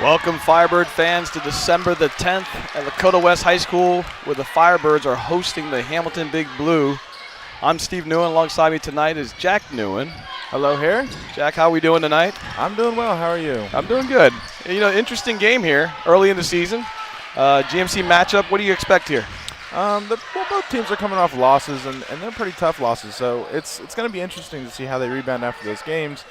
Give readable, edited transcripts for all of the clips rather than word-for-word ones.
Welcome, Firebird fans, to December the 10th at Lakota West High School, where the Firebirds are hosting the Hamilton Big Blue. I'm Steve Newen. Alongside me tonight is Jack Newen. Hello here. Jack, how are we doing tonight? I'm doing well. How are you? I'm doing good. You know, interesting game here early in the season. GMC matchup, what do you expect here? Both teams are coming off losses, and they're pretty tough losses, so it's going to be interesting to see how they rebound after those games.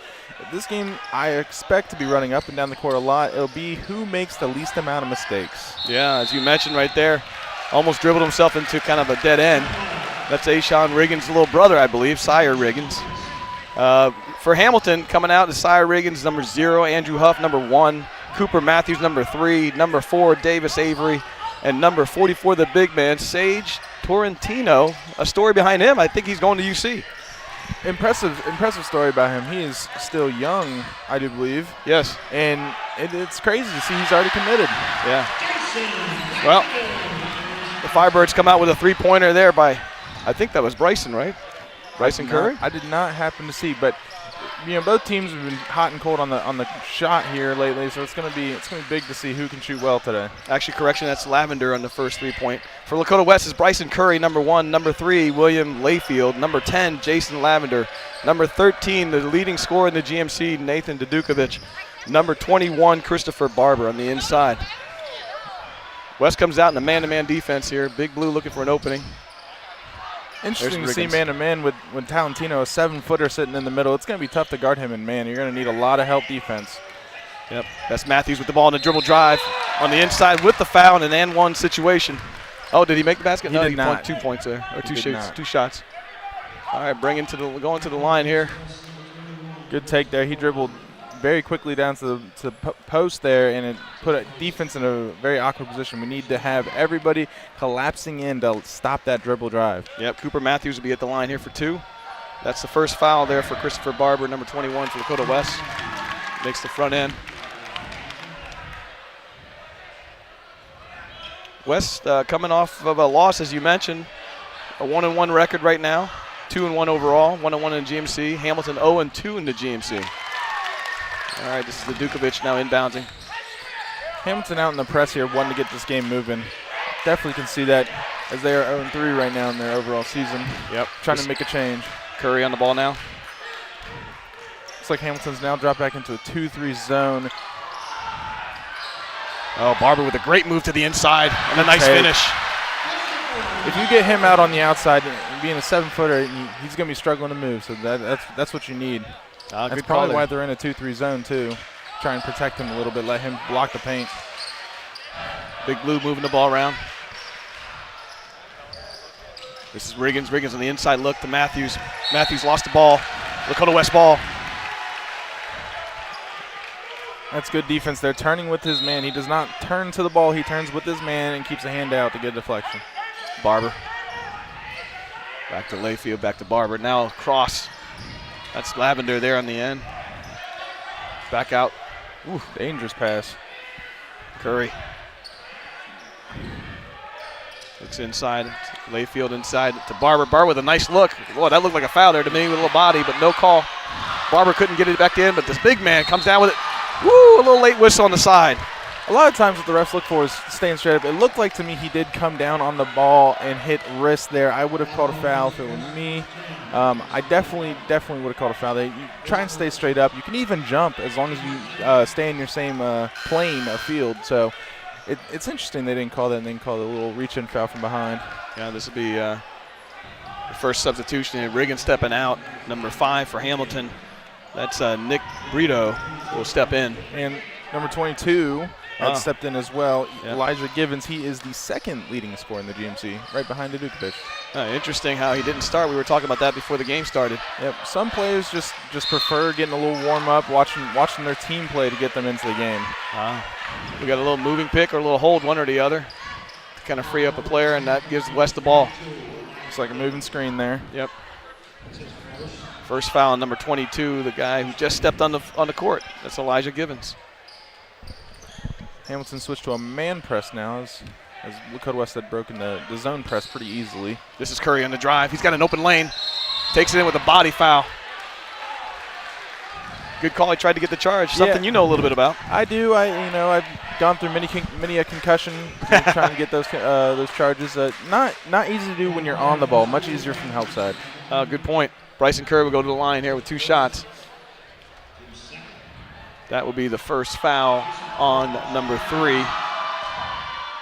This game, I expect to be running up and down the court a lot. It'll be who makes the least amount of mistakes. Yeah, as you mentioned right there, almost dribbled himself into kind of a dead end. That's Ashawn Riggins' little brother, I believe, Sire Riggins. For Hamilton, coming out is Sire Riggins, number 0, Andrew Huff, number 1, Cooper Matthews, number 3, number 4, Davis Avery, and number 44, the big man, Sage Torrentino. A story behind him, I think he's going to UC. Impressive story about him. He is still young, I do believe. Yes. And it's crazy to see he's already committed. Yeah. Well, the Firebirds come out with a three-pointer there by, I think that was Bryson, right? Bryson Curry? I did not happen to see, but you know, both teams have been hot and cold on the shot here lately, so it's gonna be big to see who can shoot well today. Actually, correction, that's Lavender on the first 3-point. For Lakota West is Bryson Curry, number 1, number 3, William Layfield, number 10, Jason Lavender, number 13, the leading scorer in the GMC, Nathan Dudukovic, number 21, Christopher Barber on the inside. West comes out in a man-to-man defense here. Big Blue looking for an opening. Interesting to see man-to-man with Talentino, a 7-footer sitting in the middle. It's going to be tough to guard him in man. You're going to need a lot of help defense. Yep, that's Matthews with the ball in the dribble drive on the inside with the foul in an and-one situation. Oh, did he make the basket? He no, did he not. 2 points there, or He two shots. All right, going to the line here. Good take there. He dribbled very quickly down to the post there, and it put a defense in a very awkward position. We need to have everybody collapsing in to stop that dribble drive. Yep, Cooper Matthews will be at the line here for 2. That's the first foul there for Christopher Barber, number 21 for Lakota West. Makes the front end. West coming off of a loss, as you mentioned, a 1-1 record right now, 2-1 overall, 1-1 in GMC. Hamilton 0-2 in the GMC. All right, this is the Dukovic now inbounding. Hamilton out in the press here, wanting to get this game moving. Definitely can see that as they are 0-3 right now in their overall season. Yep. Trying to make a change. Curry on the ball now. Looks like Hamilton's now dropped back into a 2-3 zone. Oh, Barber with a great move to the inside and a nice finish. If you get him out on the outside, being a 7-footer, he's going to be struggling to move. So that's what you need. That's probably why they're in a 2-3 zone, too. Try and protect him a little bit, let him block the paint. Big Blue moving the ball around. This is Riggins. Riggins on the inside look to Matthews. Matthews lost the ball. Lakota West ball. That's good defense there. Turning with his man. He does not turn to the ball. He turns with his man and keeps a hand out to get a deflection. Barber. Back to Layfield, back to Barber. Now cross. That's Lavender there on the end. Back out. Ooh, dangerous pass. Curry. Looks inside. Layfield inside to Barber. Barber with a nice look. Boy, that looked like a foul there to me with a little body, but no call. Barber couldn't get it back in, but this big man comes down with it. Woo, a little late whistle on the side. A lot of times what the refs look for is staying straight up. It looked like to me he did come down on the ball and hit wrist there. I would have called a foul if it were me. I definitely would have called a foul there. You try and stay straight up. You can even jump as long as you stay in your same plane of field. So it's interesting they didn't call that and then call the little reach-in foul from behind. Yeah, this will be the first substitution. Riggins stepping out, number 5 for Hamilton. That's Nick Brito will step in. And number 22 stepped in as well. Yeah. Elijah Givens, he is the second leading scorer in the GMC, right behind Dudukovic. Interesting how he didn't start. We were talking about that before the game started. Yep, some players just prefer getting a little warm up, watching their team play to get them into the game. We got a little moving pick or a little hold, one or the other, to kind of free up a player, and that gives West the ball. Looks like a moving screen there. Yep. First foul on number 22, the guy who just stepped on the court. That's Elijah Givens. Hamilton switched to a man press now as Lakota West had broken the zone press pretty easily. This is Curry on the drive. He's got an open lane. Takes it in with a body foul. Good call. He tried to get the charge. Something you know a little bit about. I do. I've gone through many a concussion trying to get those charges. Not easy to do when you're on the ball. Much easier from the help side. Good point. Bryson Curry will go to the line here with 2 shots. That will be the first foul on number 3,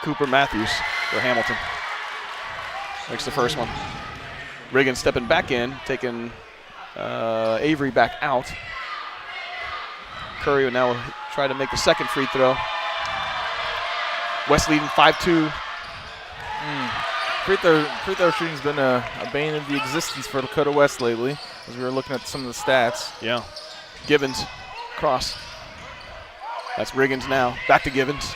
Cooper Matthews for Hamilton. Makes the first one. Riggins stepping back in, taking Avery back out. Curry will now try to make the second free throw. West leading 5-2. Free throw shooting's been a bane of the existence for Lakota West lately, as we were looking at some of the stats. Yeah. Givens, cross. That's Riggins now. Back to Givens.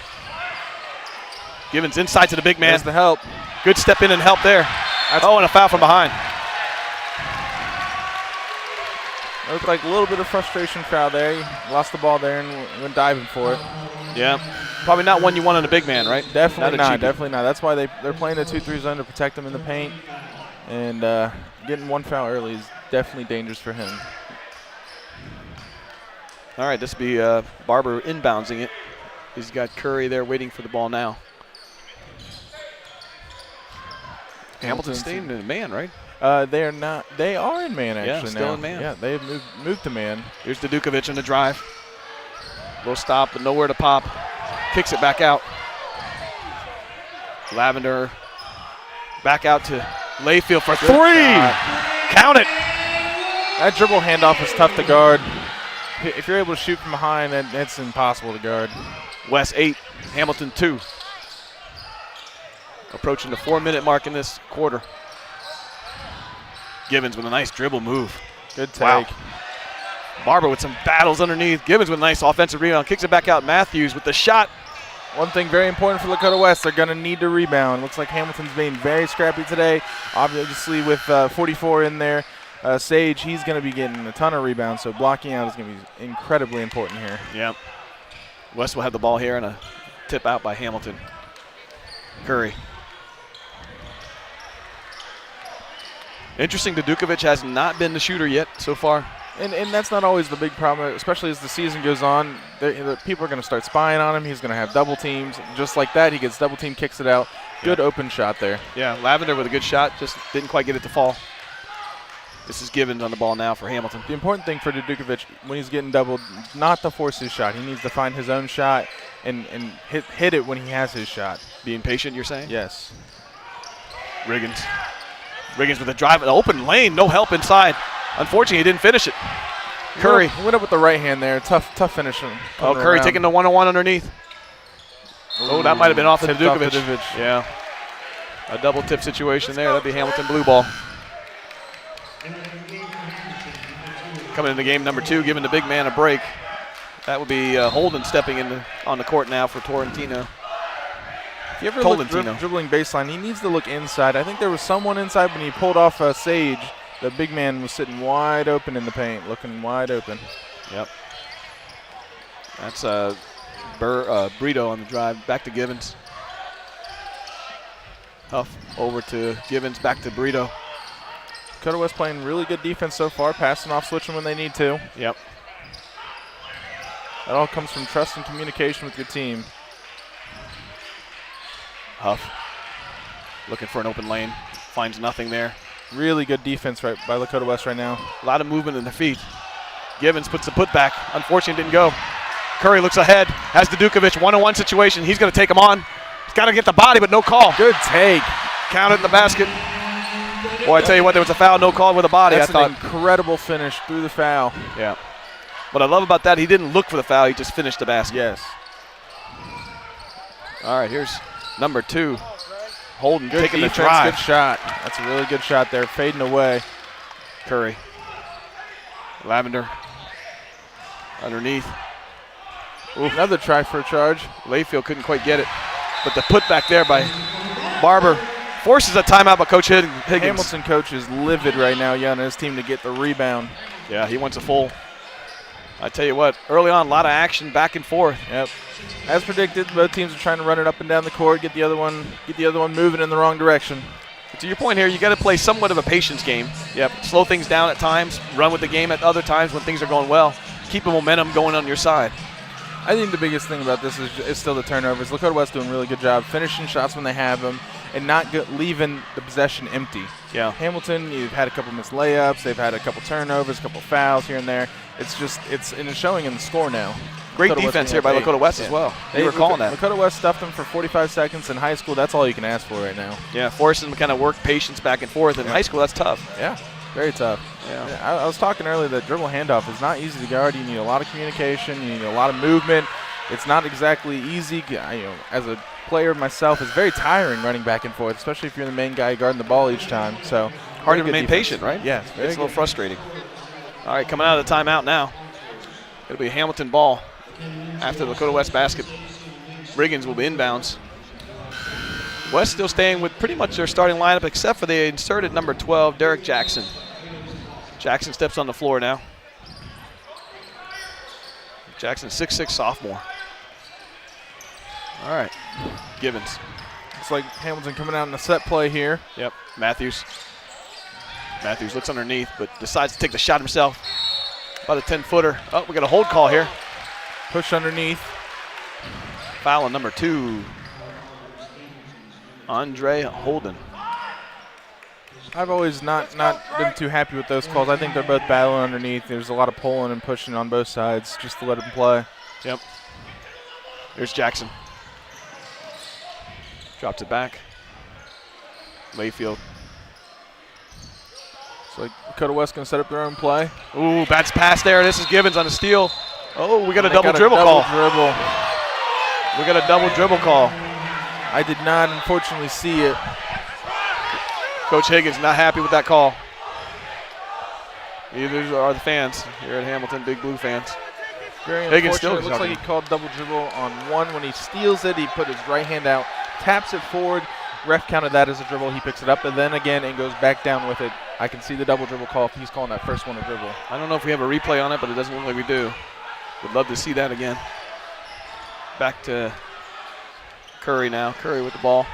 Givens inside to the big man. There's the help. Good step in and help there. And a foul from behind. It looked like a little bit of frustration foul there. He lost the ball there and went diving for it. Yeah. Probably not one you want on a big man, right? Definitely not. Definitely not. That's why they're playing the 2-3 zone to protect him in the paint. And getting one foul early is definitely dangerous for him. All right, this will be Barber inbouncing it. He's got Curry there waiting for the ball now. Hamilton's staying in man, right? They're not. They are in man actually still now. in man. Yeah, they've moved to man. Here's Dukovic in the drive. Low stop, but nowhere to pop. Kicks it back out. Lavender back out to Layfield for 3. Count it. That dribble handoff is tough to guard. If you're able to shoot from behind, that's impossible to guard. West 8, Hamilton 2. Approaching the 4-minute mark in this quarter. Givens with a nice dribble move. Good take. Wow. Barber with some battles underneath. Givens with a nice offensive rebound. Kicks it back out. Matthews with the shot. One thing very important for Lakota West, they're going to need to rebound. Looks like Hamilton's being very scrappy today. Obviously with 44 in there, Sage, he's going to be getting a ton of rebounds, so blocking out is going to be incredibly important here. Yep. West will have the ball here and a tip out by Hamilton. Curry. Interesting, Dukovic has not been the shooter yet so far. And that's not always the big problem, especially as the season goes on. The people are going to start spying on him. He's going to have double teams. Just like that, he gets double team, kicks it out. Good open shot there. Yeah, Lavender with a good shot, just didn't quite get it to fall. This is Givens on the ball now for Hamilton. The important thing for Dukovic when he's getting doubled, not to force his shot. He needs to find his own shot and hit it when he has his shot. Being patient, you're saying? Yes. Riggins with a drive, an open lane, no help inside. Unfortunately, he didn't finish it. Curry. He went up with the right hand there. Tough finish. Oh, Curry around. Taking the 1-on-1 underneath. Oh, that might have been off of Dukovic. Yeah. A double tip situation there. That'd be Hamilton blue ball. Coming into game number 2, giving the big man a break. That would be Holden stepping on the court now for Torrentino. If you ever look dribbling baseline, he needs to look inside. I think there was someone inside when he pulled off Sage. The big man was sitting wide open in the paint, looking wide open. Yep. That's Brito on the drive. Back to Givens. Huff over to Givens, back to Brito. Lakota West playing really good defense so far, passing off, switching when they need to. Yep. That all comes from trust and communication with your team. Huff looking for an open lane, finds nothing there. Really good defense by Lakota West right now. A lot of movement in their feet. Givens puts the putback. Unfortunately, didn't go. Curry looks ahead, has the Dukovic 1-on-1 situation. He's going to take him on. He's got to get the body, but no call. Good take. Counted in the basket. Boy, I tell you what, there was a foul, no call with a body. That's an incredible finish through the foul. Yeah. What I love about that, he didn't look for the foul. He just finished the basket. Yes. All right, here's number 2. Holden good taking defense, the drive. Good shot. That's a really good shot there, fading away. Curry. Lavender. Underneath. Oof. Another try for a charge. Layfield couldn't quite get it. But the putback there by Barber forces a timeout by Coach Higgins. Hamilton coach is livid right now, yelling at his team to get the rebound. Yeah, he wants a full. I tell you what, early on, a lot of action back and forth. Yep. As predicted, both teams are trying to run it up and down the court, get the other one moving in the wrong direction. But to your point here, you got to play somewhat of a patience game. Yep. Slow things down at times, run with the game at other times when things are going well. keep the momentum going on your side. I think the biggest thing about this is still the turnovers. Lakota West doing a really good job finishing shots when they have them and not leaving the possession empty. Yeah. Hamilton, you've had a couple missed layups. They've had a couple turnovers, a couple fouls here and there. It's showing in the score now. Great defense here by Lakota West as well. They were calling that. Lakota West stuffed them for 45 seconds in high school. That's all you can ask for right now. Yeah, forcing them to kind of work patience back and forth. In high school, that's tough. Yeah, very tough. Yeah. I was talking earlier that dribble handoff is not easy to guard. You need a lot of communication. You need a lot of movement. It's not exactly easy. As a player myself, it's very tiring running back and forth, especially if you're the main guy guarding the ball each time. So hard to remain patient, right? Yeah, it's a little frustrating. All right, coming out of the timeout now. It'll be a Hamilton ball after the Lakota West basket. Riggins will be inbounds. West still staying with pretty much their starting lineup, except for they inserted number 12, Derek Jackson. Jackson steps on the floor now. Jackson, 6'6", sophomore. All right, Givens. Looks like Hamilton coming out in a set play here. Yep, Matthews. Matthews looks underneath, but decides to take the shot himself. About a 10-footer. Oh, we got a hold call here. Push underneath. Foul on number 2. Andre Holden. I've always not been too happy with those calls. I think they're both battling underneath. There's a lot of pulling and pushing on both sides just to let them play. Yep. There's Jackson. Drops it back. Layfield. So Lakota West going to set up their own play. Ooh, bad pass there. This is Givens on the steal. Oh, we got a double dribble call. We got a double dribble call. I did not, unfortunately, see it. Coach Higgins not happy with that call. Neither are the fans here at Hamilton, Big Blue fans. Very Higgins unfortunate. still It looks like he called double dribble on one. When he steals it, he put his right hand out, taps it forward. Ref counted that as a dribble. He picks it up and then again and goes back down with it. I can see the double dribble call if he's calling that first one a dribble. I don't know if we have a replay on it, but it doesn't look like we do. Would love to see that again. Back to Curry now. Curry with the ball.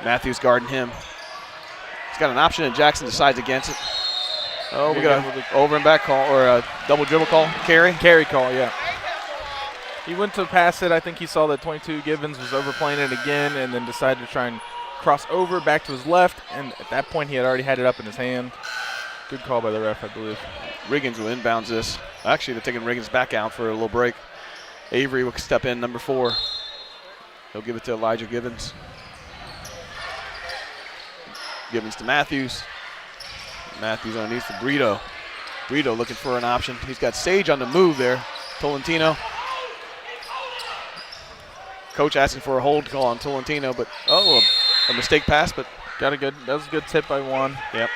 Matthews guarding him. He's got an option and Jackson decides against it. Oh, we got an over and back call or a double dribble call. Carry call, yeah. He went to pass it. I think he saw that 22 Givens was overplaying it again and then decided to try and cross over back to his left. And at that point, he had already had it up in his hand. Good call by the ref, I believe. Riggins will inbounds this. Actually, they're taking Riggins back out for a little break. Avery will step in, number 4. He'll give it to Elijah Givens. Givens to Matthews. Matthews underneath for Brito. Brito looking for an option. He's got Sage on the move there. Tolentino. Coach asking for a hold call on Tolentino, but a mistake pass, but that was a good tip by Juan. Yep.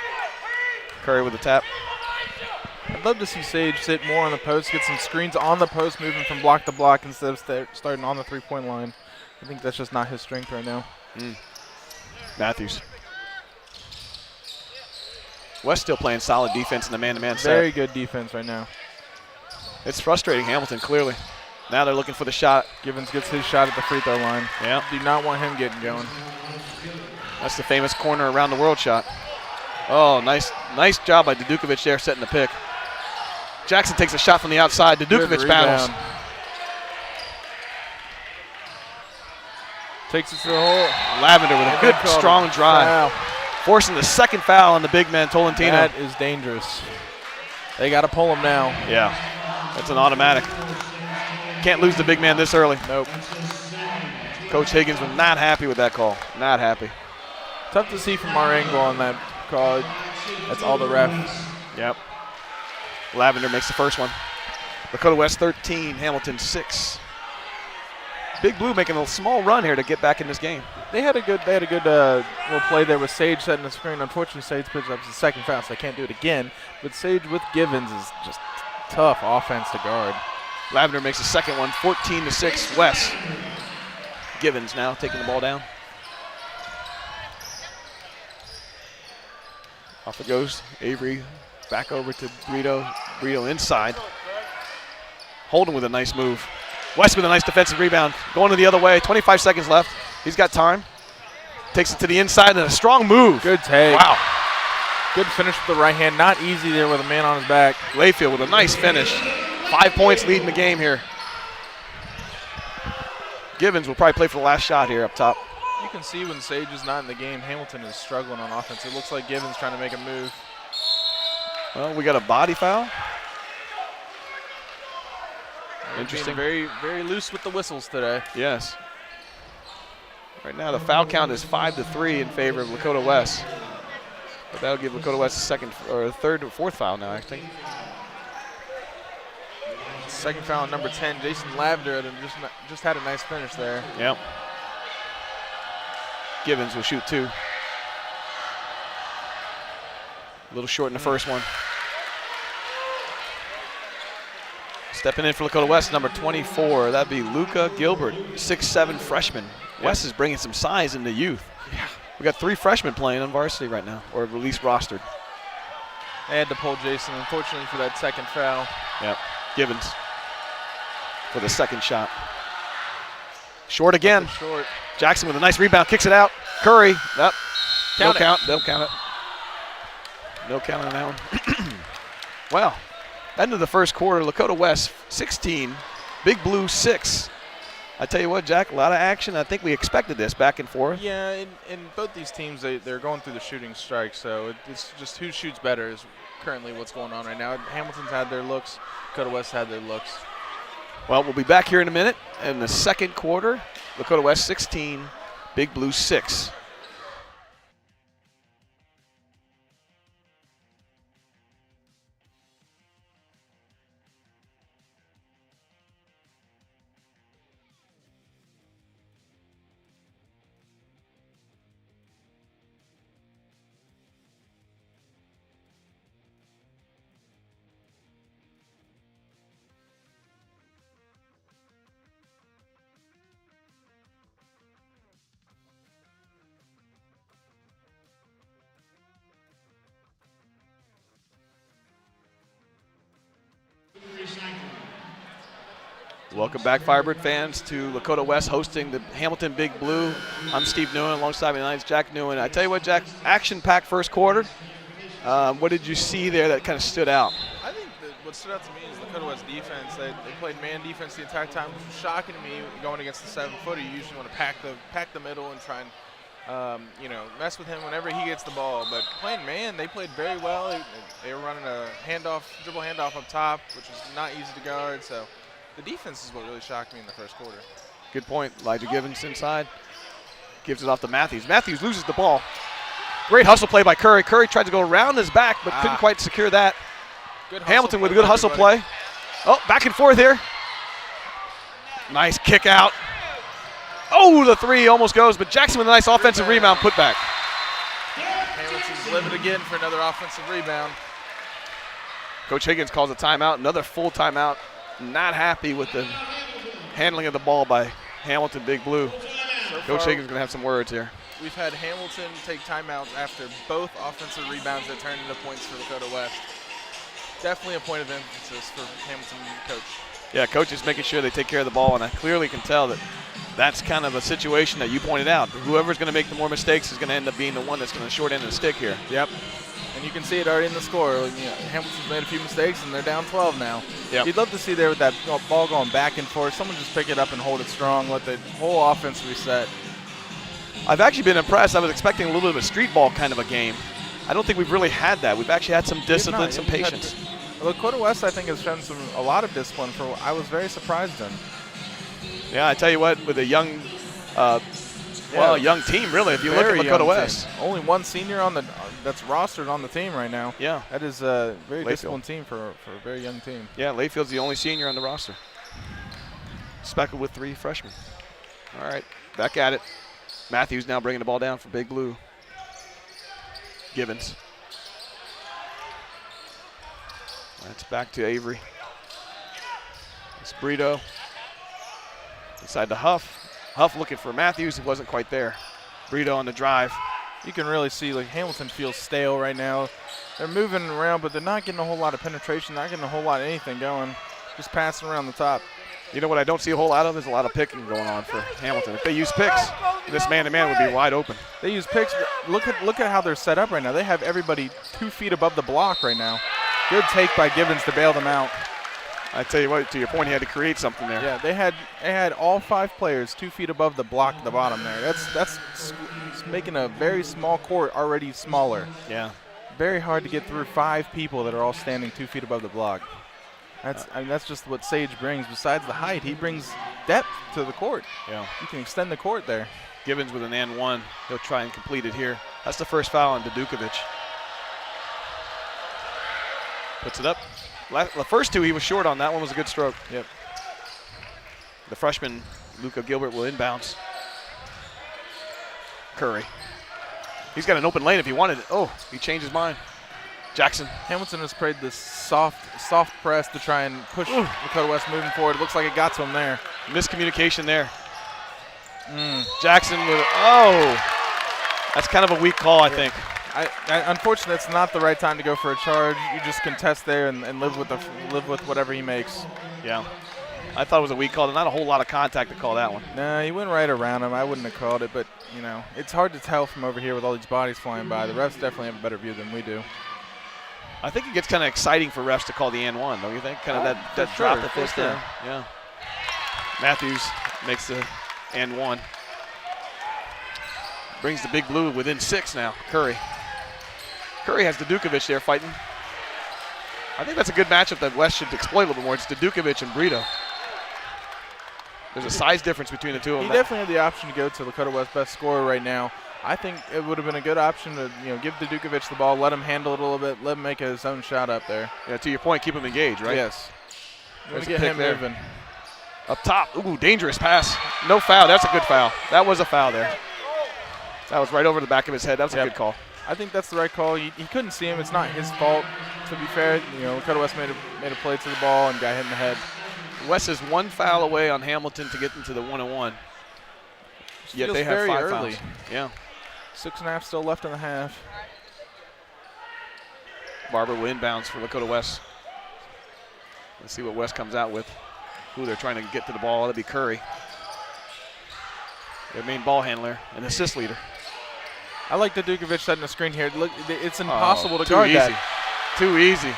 Curry with the tap. I'd love to see Sage sit more on the post, get some screens on the post, moving from block to block instead of starting on the three-point line. I think that's just not his strength right now. Matthews. West still playing solid defense in the man-to-man set. Very good defense right now. It's frustrating Hamilton, clearly. Now they're looking for the shot. Givens gets his shot at the free throw line. Yeah. Do not want him getting going. That's the famous corner around the world shot. Oh, nice job by Dudukovic there setting the pick. Jackson takes a shot from the outside. Dudukovic battles. Takes it to the hole. Lavender with a good, strong drive. Foul. Forcing the second foul on the big man, Tolentino. That is dangerous. They got to pull him now. Yeah, that's an automatic. Can't lose the big man this early. Nope. Coach Higgins was not happy with that call. Not happy. Tough to see from our angle on that call. That's all the ref. Yep. Lavender makes the first one. Lakota West 13, Hamilton 6. Big Blue making a small run here to get back in this game. They had a good little play there with Sage setting the screen. Unfortunately, Sage picks up his second foul, so they can't do it again. But Sage with Givens is just tough offense to guard. Lavender makes the second one, 14-6 West. Givens now taking the ball down. Off it goes. Avery back over to Brito. Brito inside. Holden with a nice move. West with a nice defensive rebound. Going to the other way. 25 seconds left. He's got time. Takes it to the inside and a strong move. Good take. Wow. Good finish with the right hand. Not easy there with a man on his back. Layfield with a nice finish. 5 points leading the game here. Givens will probably play for the last shot here up top. You can see when Sage is not in the game, Hamilton is struggling on offense. It looks like Givens trying to make a move. Well, we got a body foul. Interesting. Very, very loose with the whistles today. Yes. Right now the foul count is 5-3 in favor of Lakota West. But that'll give Lakota West a second or a third or fourth foul now, I think. Second foul, number 10, Jason Lavender, just had a nice finish there. Yep. Givens will shoot 2. A little short in the first one. Stepping in for Lakota West, number 24. That'd be Luca Gilbert, 6'7" freshman. Yep. West is bringing some size in the youth. Yeah. We got 3 freshmen playing on varsity right now, or at least rostered. They had to pull Jason, unfortunately, for that second foul. Yep. Givens for the second shot. Short again. Short. Jackson with a nice rebound, kicks it out. Curry, no count. Don't count it. No count on that one. Well, end of the first quarter, Lakota West 16, Big Blue 6. I tell you what, Jack, a lot of action. I think we expected this back and forth. Yeah, in both these teams, they're going through the shooting strike, so it's just who shoots better is currently what's going on right now. Hamilton's had their looks. Lakota West had their looks. Well, we'll be back here in a minute. In the second quarter, Lakota West 16, Big Blue 6. Welcome back, Firebird fans, to Lakota West hosting the Hamilton Big Blue. I'm Steve Nguyen, alongside me tonight is Jack Nguyen. I tell you what, Jack, action-packed first quarter. What did you see there that kind of stood out? I think what stood out to me is Lakota West defense. They played man defense the entire time, which was shocking to me. Going against the 7-footer, you usually want to pack the middle and try and mess with him whenever he gets the ball. But playing man, they played very well. They were running a dribble handoff up top, which was not easy to guard. So the defense is what really shocked me in the first quarter. Good point. Elijah Givens inside. Gives it off to Matthews. Matthews loses the ball. Great hustle play by Curry. Curry tried to go around his back, but couldn't quite secure that. Hamilton with a good hustle play. Oh, back and forth here. Nice kick out. Oh, the 3 almost goes, but Jackson with a nice offensive rebound put back. Hamilton's living again for another offensive rebound. Coach Higgins calls a timeout, another full timeout. Not happy with the handling of the ball by Hamilton Big Blue. Coach Higgins is going to have some words here. We've had Hamilton take timeouts after both offensive rebounds that turned into points for Lakota West. Definitely a point of emphasis for Hamilton coach. Yeah, coach is making sure they take care of the ball, and I clearly can tell that that's kind of a situation that you pointed out. Whoever's going to make the more mistakes is going to end up being the one that's going to short end of the stick here. Yep. And you can see it already in the score. Hamilton's made a few mistakes, and they're down 12 now. Yep. You'd love to see there with that ball going back and forth, someone just pick it up and hold it strong, let the whole offense reset. I've actually been impressed. I was expecting a little bit of a street ball kind of a game. I don't think we've really had that. We've actually had some discipline, some patience. Lakota West, I think, has shown a lot of discipline. I was very surprised in. Yeah, I tell you what, with a young young team, really, if you look at Lakota West. Only one senior that's rostered on the team right now. Yeah. That is a very disciplined team for a very young team. Yeah, Layfield's the only senior on the roster. Speckled with 3 freshmen. All right, back at it. Matthews now bringing the ball down for Big Blue. Givens. That's back to Avery. It's Brito. Inside to Huff. Huff looking for Matthews. He wasn't quite there. Brito on the drive. You can really see Hamilton feels stale right now. They're moving around, but they're not getting a whole lot of penetration, not getting a whole lot of anything going. Just passing around the top. You know what I don't see a whole lot of is a lot of picking going on for Hamilton. If they use picks, this man-to-man would be wide open. They use picks. Look at how they're set up right now. They have everybody 2 feet above the block right now. Good take by Givens to bail them out. I tell you what, to your point, he had to create something there. Yeah, they had all 5 players 2 feet above the block at the bottom there. That's making a very small court already smaller. Yeah. Very hard to get through 5 people that are all standing 2 feet above the block. That's just what Sage brings. Besides the height, he brings depth to the court. Yeah. You can extend the court there. Givens with an and one. He'll try and complete it here. That's the first foul on Dudukovic. Puts it up. The first 2 he was short on. That one was a good stroke. Yep. The freshman, Luka Gilbert, will inbounds. Curry. He's got an open lane if he wanted it. Oh, he changed his mind. Jackson. Hamilton has played this soft press to try and push Lakota West moving forward. It looks like it got to him there. Miscommunication there. Jackson with, that's kind of a weak call, I think. Unfortunately, it's not the right time to go for a charge. You just contest there and live with whatever he makes. Yeah. I thought it was a weak call. Not a whole lot of contact to call that one. Nah, he went right around him. I wouldn't have called it, but, it's hard to tell from over here with all these bodies flying by. The refs definitely have a better view than we do. I think it gets kind of exciting for refs to call the and one, don't you think? Kind of that drop the fist there. Yeah. Matthews makes the and one. Brings the big blue within 6 now. Curry. Curry has Dudukovic there fighting. I think that's a good matchup that West should exploit a little bit more. It's Dudukovic and Brito. There's a size difference between the two of them. He definitely had the option to go to Lakota West's best scorer right now. I think it would have been a good option to give Dudukovic the ball, let him handle it a little bit, let him make his own shot up there. Yeah, to your point, keep him engaged, right? Yes. There's get him moving. Up top. Ooh, dangerous pass. No foul. That's a good foul. That was a foul there. That was right over the back of his head. That was a good call. I think that's the right call. He couldn't see him. It's not his fault, to be fair. Lakota West made a play to the ball and got hit in the head. West is 1 foul away on Hamilton to get into the 1-on-1. Yet they have 5 fouls. Yeah. 6.5 still left in the half. Barber will inbounds for Lakota West. Let's see what West comes out with. Who they're trying to get to the ball. That'll be Curry. Their main ball handler and assist leader. I like Dudukovic setting a screen here. Look, it's impossible to guard that. Too easy.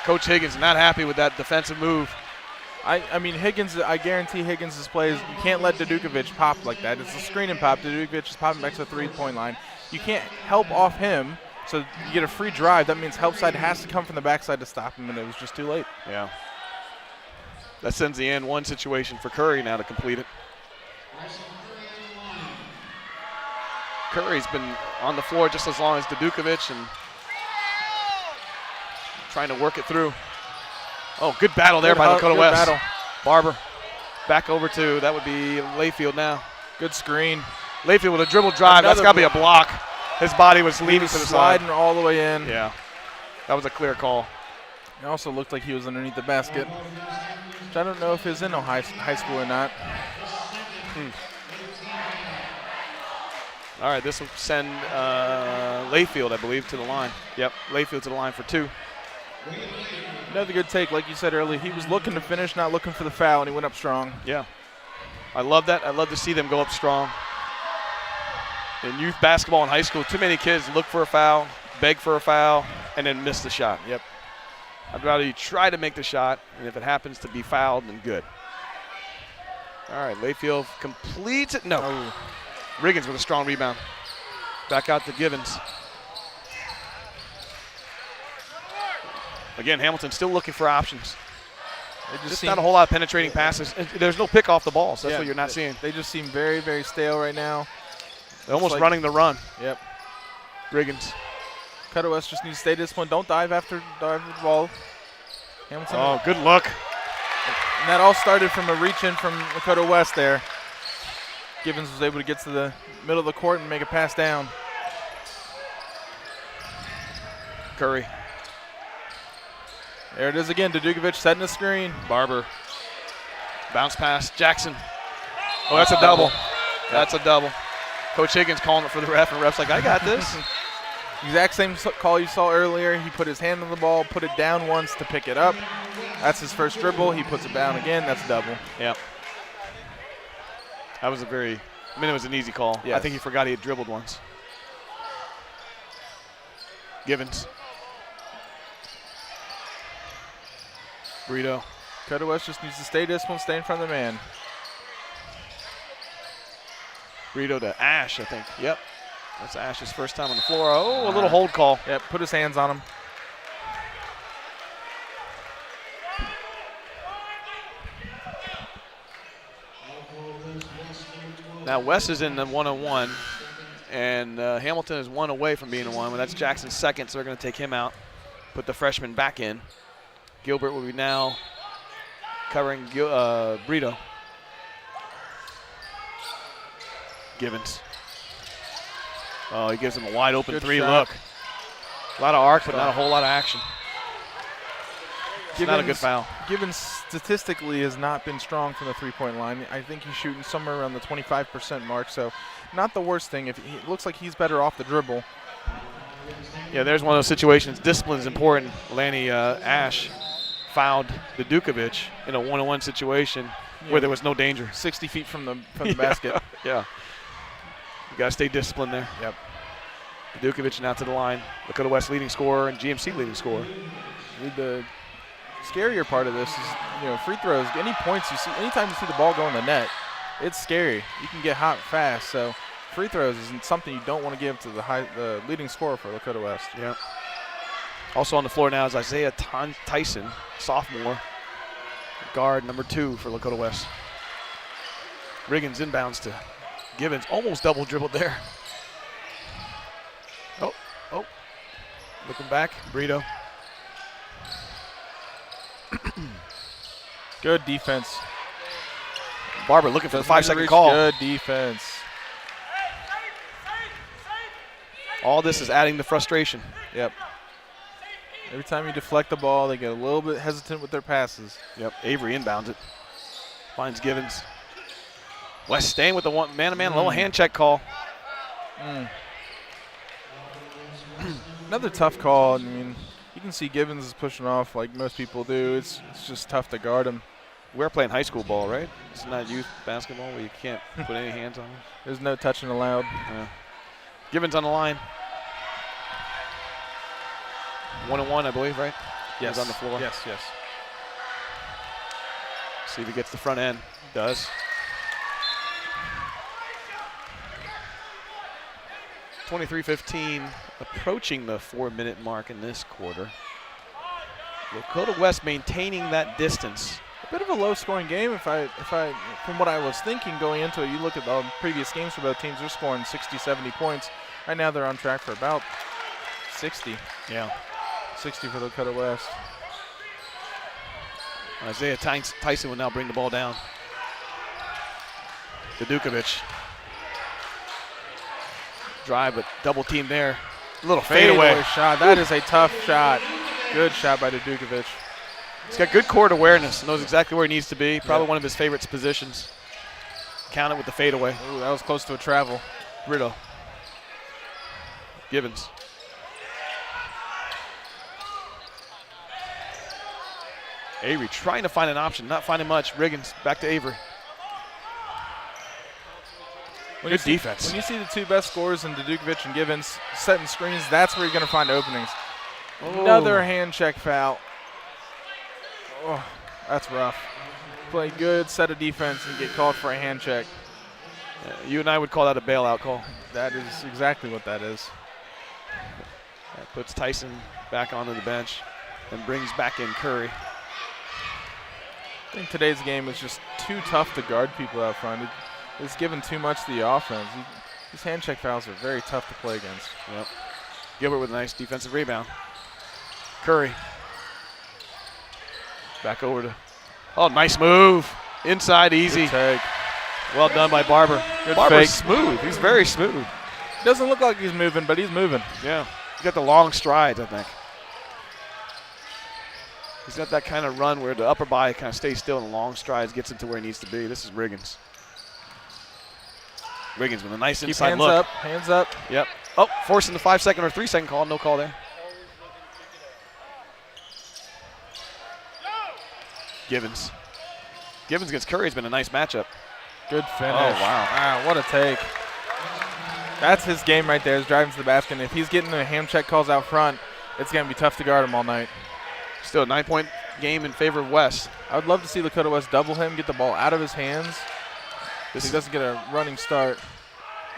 Coach Higgins not happy with that defensive move. I mean, Higgins, I guarantee Higgins' plays, you can't let Dudukovic pop like that. It's a screen and pop. Dudukovic is popping back to the 3-point line. You can't help off him, so you get a free drive. That means help side has to come from the backside to stop him, and it was just too late. Yeah. That sends the and one situation for Curry now to complete it. Curry's been on the floor just as long as Dudukovic and trying to work it through. Oh, good battle there by Lakota West. Battle. Barber back over to, that would be Layfield now. Good screen. Layfield with a dribble drive. That's got to be a block. His body was leaning to the side. Sliding all the way in. Yeah, that was a clear call. It also looked like he was underneath the basket, which I don't know if he was in high school or not. All right, this will send Layfield, I believe, to the line. Yep, Layfield to the line for 2. Another good take, like you said earlier. He was looking to finish, not looking for the foul, and he went up strong. Yeah, I love that. I love to see them go up strong. In youth basketball in high school, too many kids look for a foul, beg for a foul, and then miss the shot. Yep. I'd rather you try to make the shot, and if it happens to be fouled, then good. All right, Layfield completes it. No. Oh. Riggins with a strong rebound. Back out to Givens. Again, Hamilton still looking for options. Just not a whole lot of penetrating passes. There's no pick off the ball, so that's what you're not seeing. They just seem very, very stale right now. They're almost running the run. Yep. Riggins. Lakota West just needs to stay disciplined. Don't dive after the ball. Hamilton. Oh, good look. And that all started from a reach in from Lakota West there. Givens was able to get to the middle of the court and make a pass down. Curry. There it is again. Dudukovic setting a screen. Barber. Bounce pass. Jackson. Oh, that's a double. That's a double. Coach Higgins calling it for the ref, and the ref's like, I got this. Exact same call you saw earlier. He put his hand on the ball, put it down once to pick it up. That's his first dribble. He puts it down again. That's double. Yep. That was it was an easy call. Yes. I think he forgot he had dribbled once. Givens. Brito. Lakota West just needs to stay disciplined, stay in front of the man. Brito to Ash, I think. Yep. That's Ash's first time on the floor. Oh, a little hold call. Yep, put his hands on him. Now West is in the 1-on-1, and Hamilton is one away from being a one. Well, that's Jackson's second, so they're going to take him out, put the freshman back in. Gilbert will be now covering Brito. Givens. Oh, he gives him a wide open three look. A lot of arc, but not a whole lot of action. It's not a good foul. Givens statistically has not been strong from the three-point line. I think he's shooting somewhere around the 25% mark, so not the worst thing. It looks like he's better off the dribble. Yeah, there's one of those situations. Discipline is important. Lanny Ash fouled Dukovic in a one-on-one situation where there was no danger. 60 feet from the basket. Yeah. You got to stay disciplined there. Yep. Dukovic now to the line. Lakota West leading scorer and GMC leading scorer. The scarier part of this is, free throws. Any points you see, anytime you see the ball go in the net, it's scary. You can get hot fast. So free throws isn't something you don't want to give to the leading scorer for Lakota West. Yeah. Also on the floor now is Isaiah Tyson, sophomore, guard number 2 for Lakota West. Riggins inbounds to Givens, almost double dribbled there. Oh, looking back, Brito. Good defense. Barber looking for the 5-second call. Good defense. All this is adding to frustration. Yep. Every time you deflect the ball, they get a little bit hesitant with their passes. Yep, Avery inbounds it. Finds Givens. West staying with the one man-to-man low hand check call. Another tough call. I mean, you can see Givens is pushing off like most people do. It's just tough to guard him. We're playing high school ball, right? It's not youth basketball where you can't put any hands on him. There's no touching allowed. Givens on the line. 1-on-1, I believe, right? Yes. He's on the floor. Yes. See if he gets the front end. Does. 23-15, approaching the 4-minute mark in this quarter. Lakota West maintaining that distance. A bit of a low-scoring game. If I, from what I was thinking going into it, you look at the previous games for both teams, they're scoring 60, 70 points. Right now they're on track for about 60. Yeah. 60 for the Lakota West. Isaiah Tyson will now bring the ball down. To Dukovic. Drive, but double team there. A little fadeaway shot. That is a tough shot. Good shot by Dukovic. He's got good court awareness. Knows exactly where he needs to be. Probably one of his favorite positions. Count it with the fadeaway. Ooh, that was close to a travel. Brito. Givens. Avery trying to find an option, not finding much. Riggins back to Avery. Good defense. When you see the two best scorers in Dukovic and Givens setting screens, that's where you're going to find openings. Oh. Another hand check foul. Oh, that's rough. Play good, set of defense, and get called for a hand check. You and I would call that a bailout call. That is exactly what that is. That puts Tyson back onto the bench and brings back in Curry. I think today's game is just too tough to guard people out front. It's given too much to the offense. These hand check fouls are very tough to play against. Yep. Gilbert with a nice defensive rebound. Curry. Back over to, nice move. Inside, easy. Good take. Well done by Barber. Good Barber's fake. smooth. He's very smooth. Doesn't look like he's moving, but he's moving. Yeah. He's got the long strides, I think. He's got that kind of run where the upper body kind of stays still and the long strides gets him to where he needs to be. This is Riggins. Riggins with a nice inside look. Hands up. Yep. Oh, forcing the 5-second or 3-second call. No call there. Givens. Givens against Curry has been a nice matchup. Good finish. Oh, wow. Wow, what a take. That's his game right there, is driving to the basket. And if he's getting the hand check calls out front, it's going to be tough to guard him all night. Still a 9-point game in favor of West. I would love to see Lakota West double him, get the ball out of his hands. He doesn't get a running start.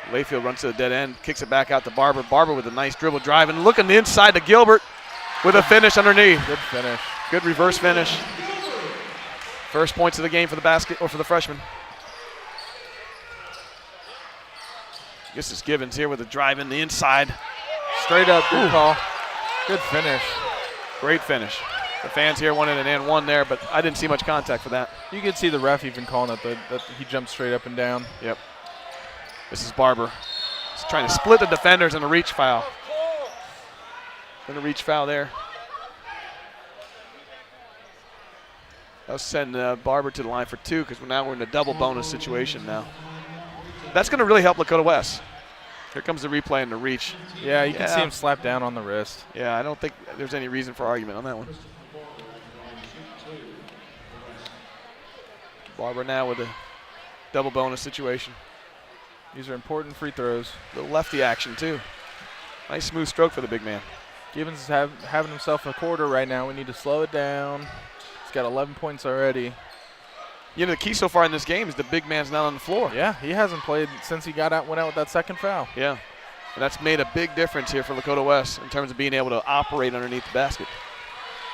Layfield runs to the dead end, kicks it back out to Barber. Barber with a nice dribble drive, and looking inside to Gilbert with a finish underneath. Good finish. Good reverse finish. First points of the game for the basket, or for the freshman. This is Givens here with a drive in the inside. Straight up, good call. Good finish. Great finish. The fans here wanted an and one there, but I didn't see much contact for that. You could see the ref even calling it that he jumped straight up and down. Yep. This is Barber. He's trying to split the defenders in a reach foul. And a reach foul there. That'll send Barber to the line for 2 because now we're in a double bonus situation now. That's going to really help Lakota West. Here comes the replay and the reach. Yeah, you can see him slap down on the wrist. Yeah, I don't think there's any reason for argument on that one. Barber now with a double bonus situation. These are important free throws. A little lefty action too. Nice smooth stroke for the big man. Givens is having himself a quarter right now. We need to slow it down. He's got 11 points already. You know, the key so far in this game is the big man's not on the floor. Yeah, he hasn't played since he went out with that second foul. Yeah, and that's made a big difference here for Lakota West in terms of being able to operate underneath the basket.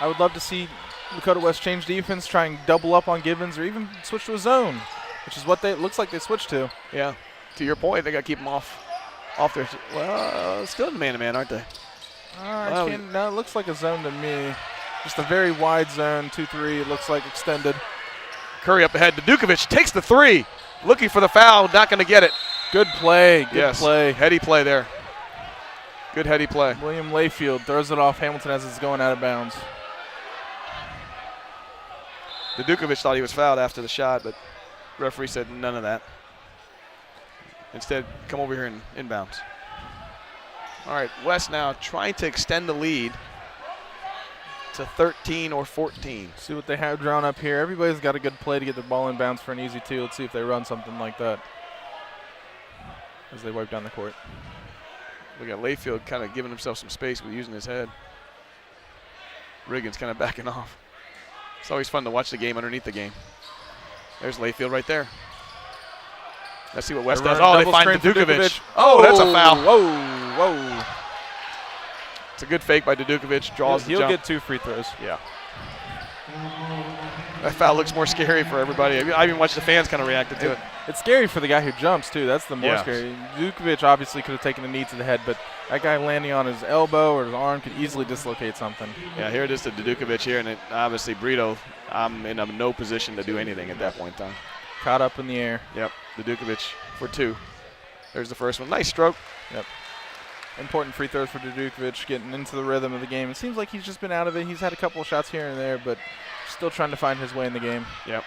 I would love to see Lakota West change defense, try and double up on Givens, or even switch to a zone, which is what it looks like they switched to. Yeah, to your point, they got to keep them off their. Well, still in the man-to-man, aren't they? No, it looks like a zone to me. Just a very wide zone, 2-3. It looks like extended. Curry up ahead. Dudukovic takes the 3. Looking for the foul, not going to get it. Good play. Good play. Heady play there. Good heady play. William Layfield throws it off Hamilton as it's going out of bounds. Dudukovic thought he was fouled after the shot, but referee said none of that. Instead, come over here and inbounds. All right, West now trying to extend the lead to 13 or 14. See what they have drawn up here. Everybody's got a good play to get the ball inbounds for an easy 2. Let's see if they run something like that as they wipe down the court. We got Layfield kind of giving himself some space with using his head. Riggins kind of backing off. It's always fun to watch the game underneath the game. There's Layfield right there. Let's see what West does. Oh, they find Dudukovic. Oh, that's a foul. Whoa. It's a good fake by Dudukovic. Draws the jump. He'll get 2 free throws. Yeah. That foul looks more scary for everybody. I even watched the fans kind of reacted to it. It's scary for the guy who jumps, too. That's the more scary. Dudukovic obviously could have taken a knee to the head, but that guy landing on his elbow or his arm could easily dislocate something. Yeah, here it is to Dudukovic here, and obviously Brito, I'm in no position to do anything at that point in time. Caught up in the air. Yep, Dudukovic for 2. There's the first one. Nice stroke. Yep. Important free throws for Dudukovic, getting into the rhythm of the game. It seems like he's just been out of it. He's had a couple of shots here and there, but still trying to find his way in the game. Yep.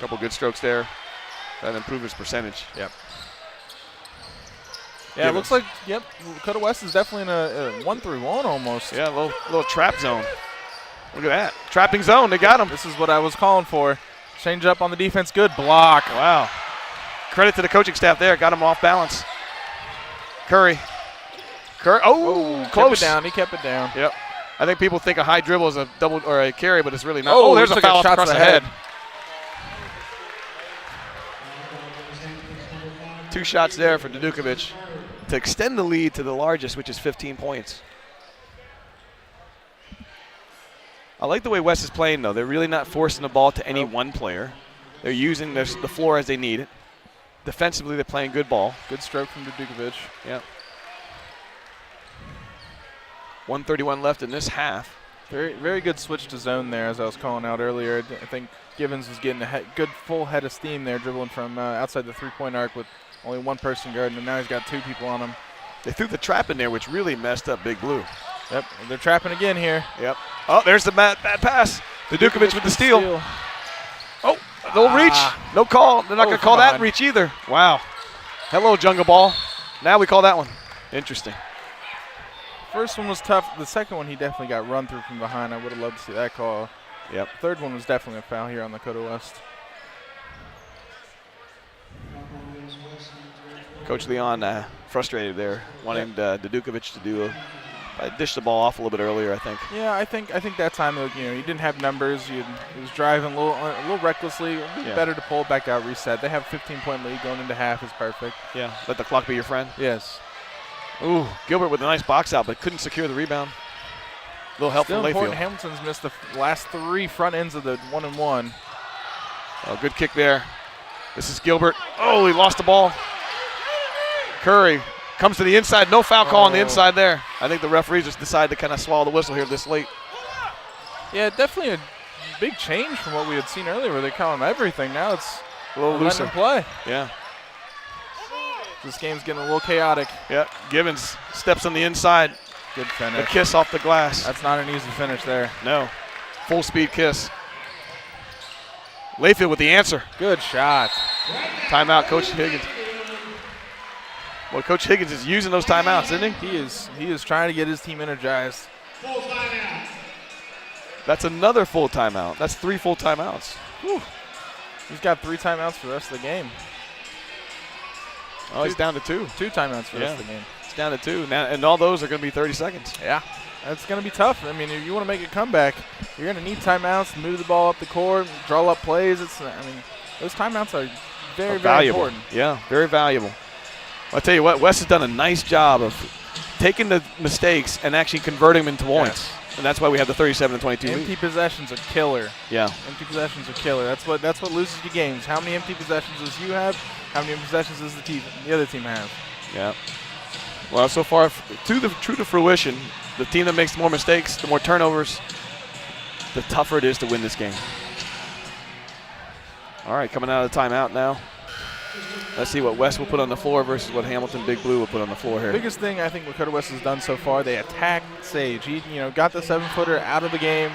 Couple good strokes there. That improved his percentage. Yep. Yeah, it looks like, Lakota West is definitely in a 1-3-1 almost. Yeah, a little trap zone. Look at that. Trapping zone. They got him. This is what I was calling for. Change up on the defense. Good block. Wow. Credit to the coaching staff there. Got him off balance. Curry. Oh, close. He kept it down. Yep. I think people think a high dribble is a double or a carry, but it's really not. Oh, there's a foul across the head. 2 shots there for Dudukovic to extend the lead to the largest, which is 15 points. I like the way West is playing, though. They're really not forcing the ball to any one player. They're using the floor as they need it. Defensively, they're playing good ball. Good stroke from Dudukovic. Yeah. 1:31 left in this half. Very, very good switch to zone there, as I was calling out earlier. I think Givens was getting a good full head of steam there, dribbling from outside the 3-point arc with only 1 person guarding, and now he's got 2 people on him. They threw the trap in there, which really messed up Big Blue. Yep, they're trapping again here. Yep. Oh, there's the bad pass. Dudukovic with the steal. Oh, no reach. No call. They're not going to call that reach either. Wow. Hello, Jungle Ball. Now we call that one. Interesting. First one was tough. The second one, he definitely got run through from behind. I would have loved to see that call. Yep. Third one was definitely a foul here on Lakota West. Coach Leon frustrated there, wanting Dudukovic to do dish the ball off a little bit earlier, I think. Yeah, I think that time, he didn't have numbers. He was driving a little recklessly. It would be better to pull back out, reset. They have a 15-point lead going into half is perfect. Yeah, let the clock be your friend. Yes. Ooh, Gilbert with a nice box out, but couldn't secure the rebound. A little help Still from important. Layfield. Hamilton's missed the last 3 front ends of the 1-and-1. Oh, good kick there. This is Gilbert. Oh, he lost the ball. Curry comes to the inside. No foul call on the inside there. I think the referees just decided to kind of swallow the whistle here this late. Yeah, definitely a big change from what we had seen earlier where they call him everything. Now it's A little looser. Play. Yeah. This game's getting a little chaotic. Yeah, Givens steps on the inside. Good finish. A kiss off the glass. That's not an easy finish there. No. Full speed kiss. Layfield with the answer. Good shot. Timeout, Coach Higgins. Well, Coach Higgins is using those timeouts, isn't he? He is trying to get his team energized. Full timeout. That's another full timeout. That's 3 full timeouts. Whew. He's got 3 timeouts for the rest of the game. Oh, he's down to 2. 2 timeouts for the rest of the game. It's down to 2. Now, and all those are going to be 30 seconds. Yeah. That's going to be tough. I mean, if you want to make a comeback, you're going to need timeouts, move the ball up the court, draw up plays. Those timeouts are very, very valuable. important. Yeah, very valuable. I'll tell you what, Wes has done a nice job of taking the mistakes and actually converting them into points. Yes. And that's why we have the 37-22 lead. Empty possessions are killer. Yeah. Empty possessions are killer. That's what loses you games. How many empty possessions does you have? How many possessions does the other team have? Yeah. Well, so far, true to fruition, the team that makes more mistakes, the more turnovers, the tougher it is to win this game. All right, coming out of the timeout now. Let's see what West will put on the floor versus what Hamilton Big Blue will put on the floor here. Biggest thing I think Lakota West has done so far, they attacked Sage. He, got the 7-footer out of the game.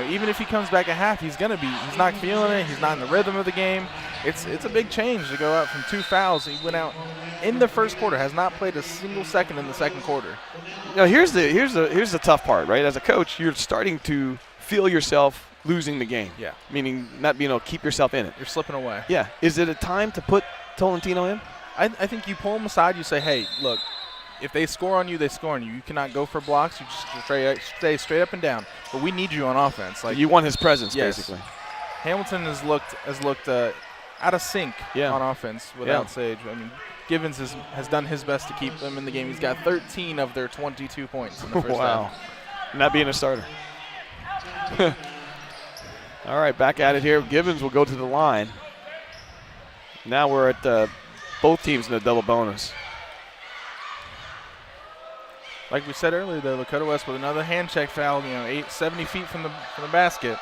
Even if he comes back at half, he's not feeling it. He's not in the rhythm of the game. It's a big change to go out from 2 fouls. He went out in the first quarter, has not played a single second in the second quarter. Now here's the tough part, right? As a coach, you're starting to feel yourself losing the game. Yeah. Meaning not being able to keep yourself in it. You're slipping away. Yeah. Is it a time to put Tolentino in? I think you pull him aside. You say, hey, look, if they score on you, they score on you. You cannot go for blocks. You just stay straight up and down. But we need you on offense. You want his presence, yes. basically. Hamilton has looked out of sync on offense without Sage. I mean, Givens has done his best to keep them in the game. He's got 13 of their 22 points in the first half. Not being a starter. All right, back at it here. Givens will go to the line. Now we're at both teams in a double bonus. Like we said earlier, though, Lakota West with another hand check foul, 70 feet from the basket.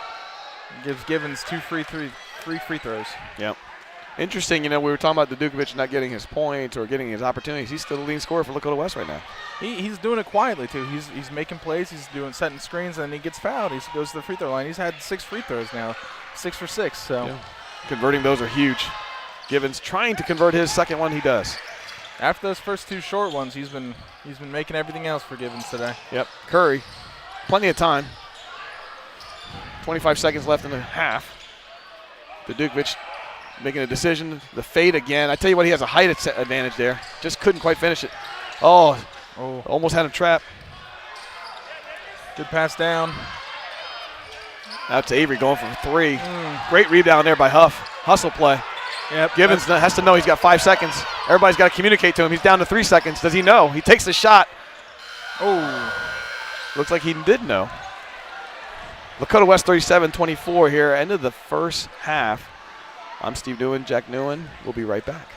Gives Givens 2 free throws. Yep. Interesting, we were talking about Dudukovic not getting his points or getting his opportunities. He's still the leading scorer for Lakota West right now. He's doing it quietly, too. He's making plays. He's setting screens, and he gets fouled. He goes to the free throw line. He's had 6 free throws now, 6 for 6. So yeah. Converting those are huge. Givens trying to convert his second one. He does. After those first 2 short ones, he's been making everything else for Givens today. Yep. Curry, plenty of time. 25 seconds left in the half. Dudukovic making a decision. The fade again. I tell you what, he has a height advantage there. Just couldn't quite finish it. Oh. Almost had him trapped. Good pass down. Out to Avery going for 3. Great rebound there by Huff. Hustle play. Yep. Givens has to know he's got 5 seconds. Everybody's got to communicate to him. He's down to 3 seconds. Does he know? He takes the shot. Oh. Looks like he did know. Lakota West 37-24 here. End of the first half. I'm Steve Newen, Jack Newen. We'll be right back.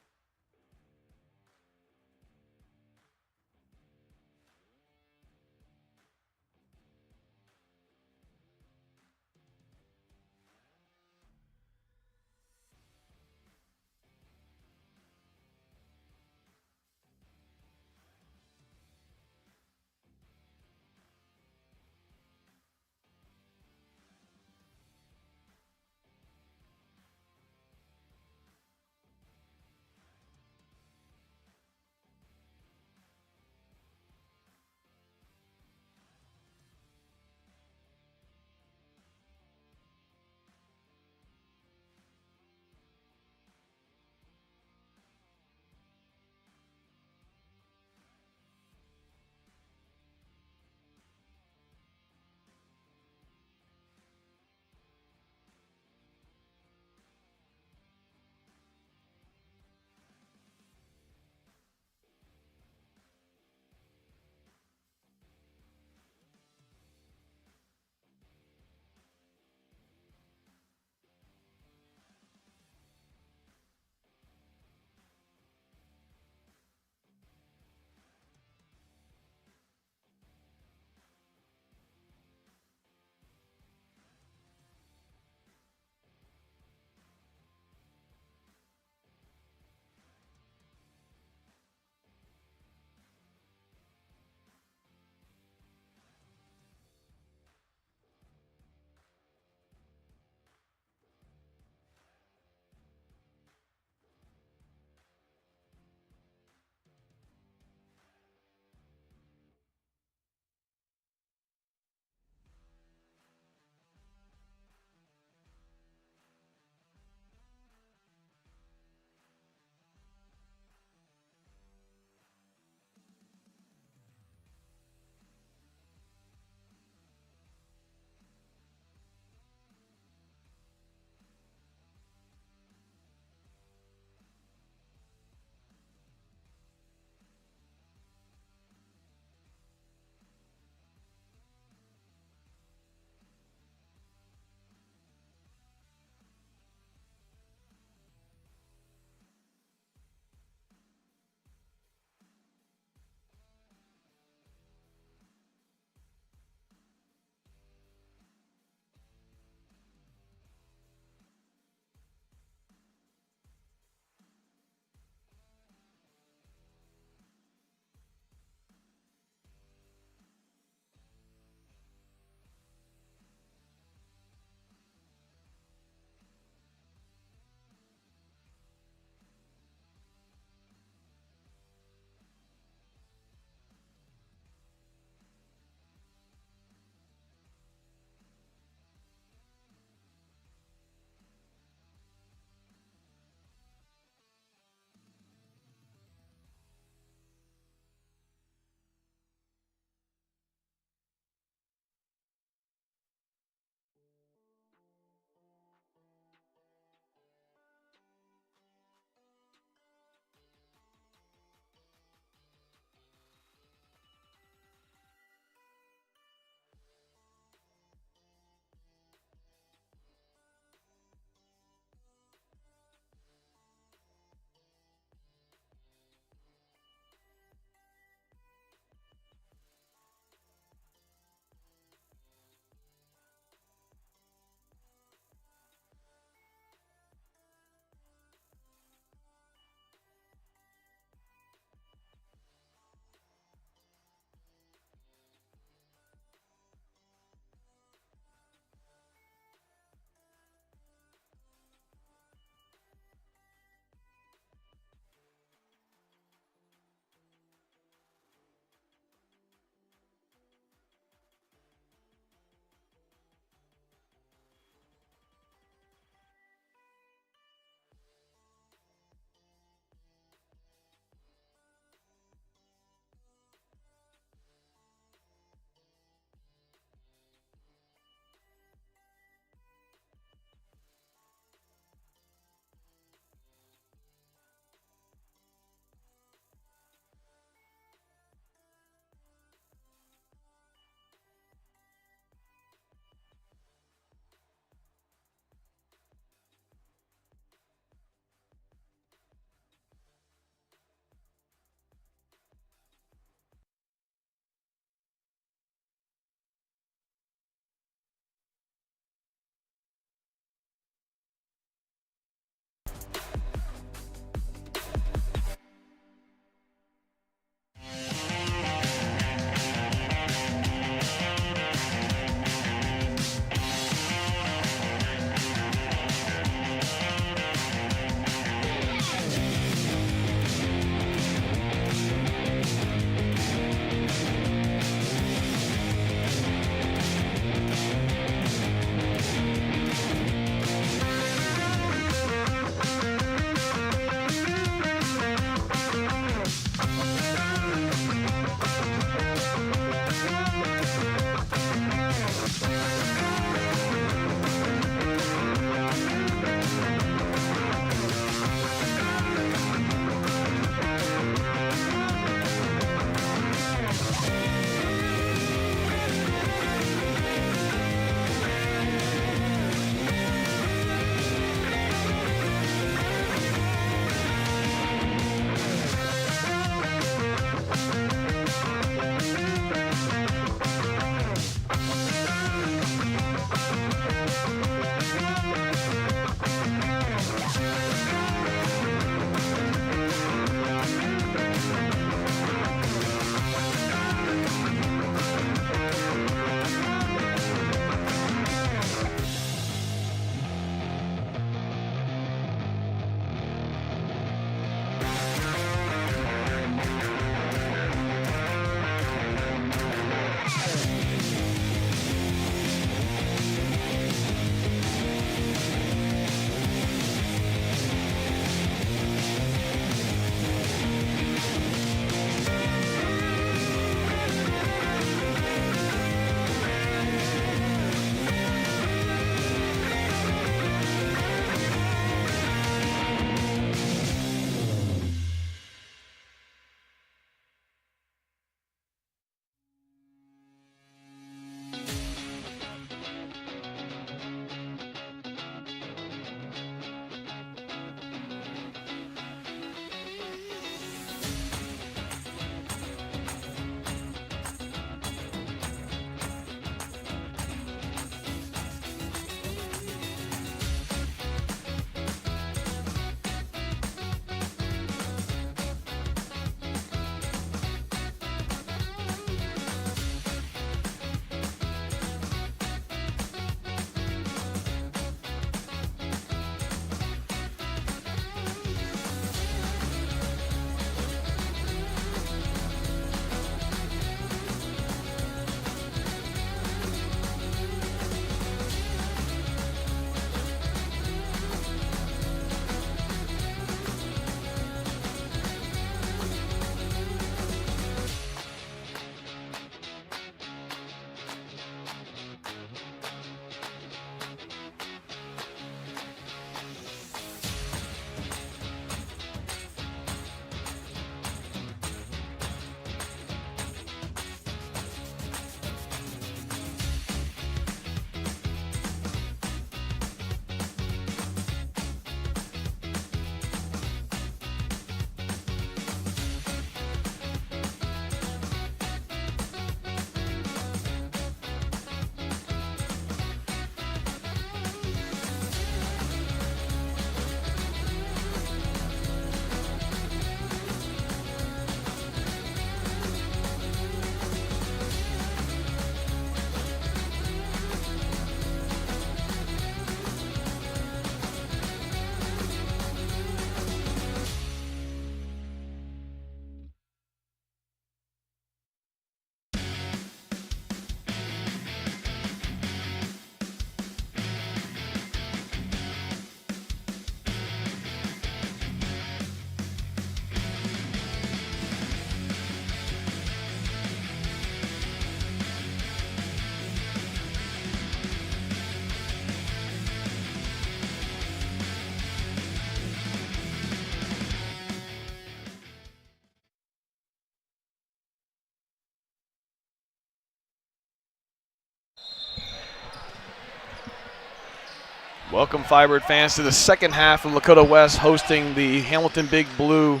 Welcome, Firebird fans, to the second half of Lakota West hosting the Hamilton Big Blue